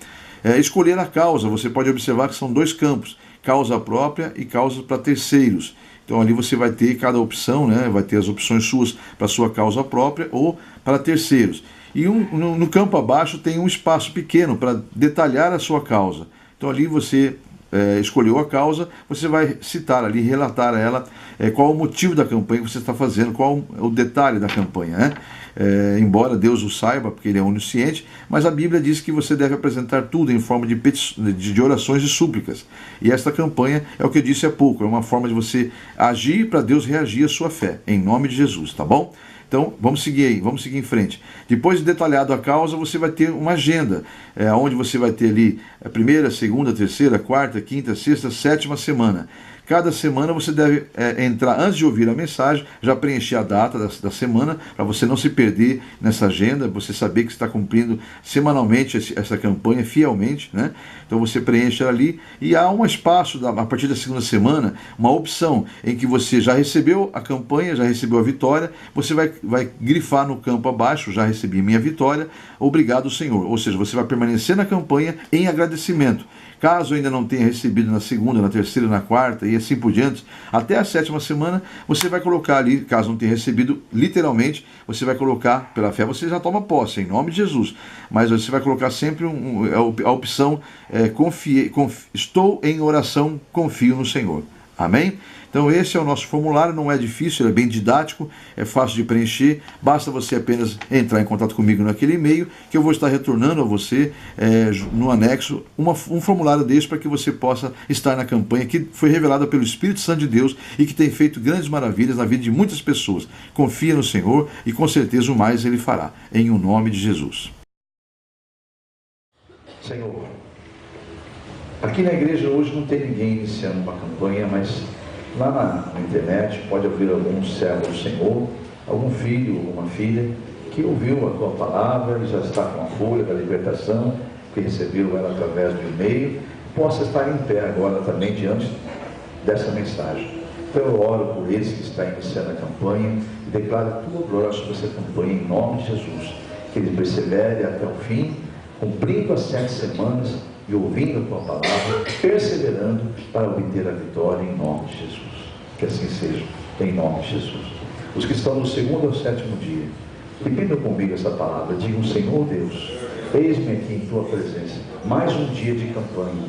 escolher a causa. Você pode observar que são 2 campos, causa própria e causa para terceiros. Então ali você vai ter cada opção, né? Vai ter as opções suas para sua causa própria ou para terceiros. E no campo abaixo tem um espaço pequeno para detalhar a sua causa. Então ali você escolheu a causa, você vai citar ali, relatar a ela qual o motivo da campanha que você está fazendo, qual o detalhe da campanha, né? Embora Deus o saiba, porque ele é onisciente, mas a Bíblia diz que você deve apresentar tudo em forma de orações e súplicas. E esta campanha é o que eu disse há pouco, é uma forma de você agir para Deus reagir à sua fé, em nome de Jesus, tá bom? Então, vamos seguir aí, vamos seguir em frente. Depois de detalhado a causa, você vai ter uma agenda, onde você vai ter ali a primeira, segunda, terceira, quarta, quinta, sexta, 7ª semana. Cada semana você deve entrar, antes de ouvir a mensagem, já preencher a data da semana, para você não se perder nessa agenda, você saber que está cumprindo semanalmente essa campanha fielmente, né? Então você preenche ali e há um espaço, a partir da 2ª semana, uma opção em que você já recebeu a campanha, já recebeu a vitória, você vai grifar no campo abaixo, já recebi minha vitória, obrigado Senhor. Ou seja, você vai permanecer na campanha em agradecimento. Caso ainda não tenha recebido na segunda, na terceira, na quarta e e assim por diante, até a 7ª semana, você vai colocar ali, caso não tenha recebido, literalmente, você vai colocar, pela fé, você já toma posse, em nome de Jesus. Mas você vai colocar sempre a opção, estou em oração, confio no Senhor. Amém? Então esse é o nosso formulário, não é difícil, ele é bem didático, é fácil de preencher, basta você apenas entrar em contato comigo naquele e-mail, que eu vou estar retornando a você, no anexo, um formulário desse para que você possa estar na campanha que foi revelada pelo Espírito Santo de Deus e que tem feito grandes maravilhas na vida de muitas pessoas. Confia no Senhor e com certeza o mais Ele fará, em o nome de Jesus. Senhor, aqui na igreja hoje não tem ninguém iniciando uma campanha, mas lá na internet pode haver algum servo do Senhor, algum filho ou uma filha que ouviu a tua palavra e já está com a folha da libertação, que recebeu ela através do e-mail, possa estar em pé agora também diante dessa mensagem. Então eu oro por esse que está iniciando a campanha e declaro a tua glória sobre essa campanha em nome de Jesus, que ele persevere até o fim, cumprindo as 7 semanas e ouvindo a tua palavra, perseverando para obter a vitória em nome de Jesus. Que assim seja, em nome de Jesus. Os que estão no 2º ao 7º dia, repitam comigo essa palavra, digam: Senhor Deus, eis-me aqui em tua presença, mais um dia de campanha,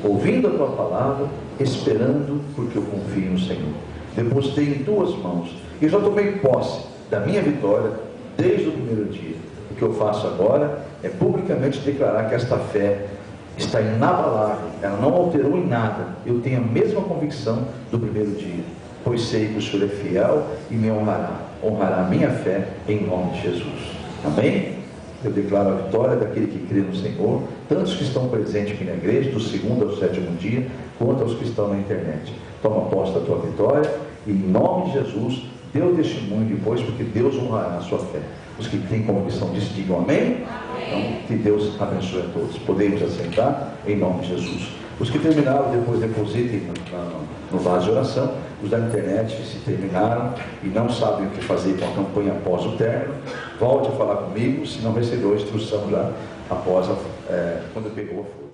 ouvindo a tua palavra, esperando, porque eu confio no Senhor. Depositei em tuas mãos e já tomei posse da minha vitória desde o primeiro dia. O que eu faço agora é publicamente declarar que esta fé está inabalável, ela não alterou em nada. Eu tenho a mesma convicção do primeiro dia, pois sei que o Senhor é fiel e me honrará a minha fé em nome de Jesus. Amém? Eu declaro a vitória daquele que crê no Senhor, tanto os que estão presentes aqui na igreja, do 2º ao 7º dia, quanto aos que estão na internet. Toma posse da tua vitória e em nome de Jesus, dê o testemunho depois, porque Deus honrará a sua fé. Os que têm convicção disso, digam amém. Então, que Deus abençoe a todos. Podemos assentar em nome de Jesus. Os que terminaram, depois depositem no vaso de oração. Os da internet, se terminaram e não sabem o que fazer com a campanha após o término, volte a falar comigo, se não recebeu a instrução já após quando pegou a folha.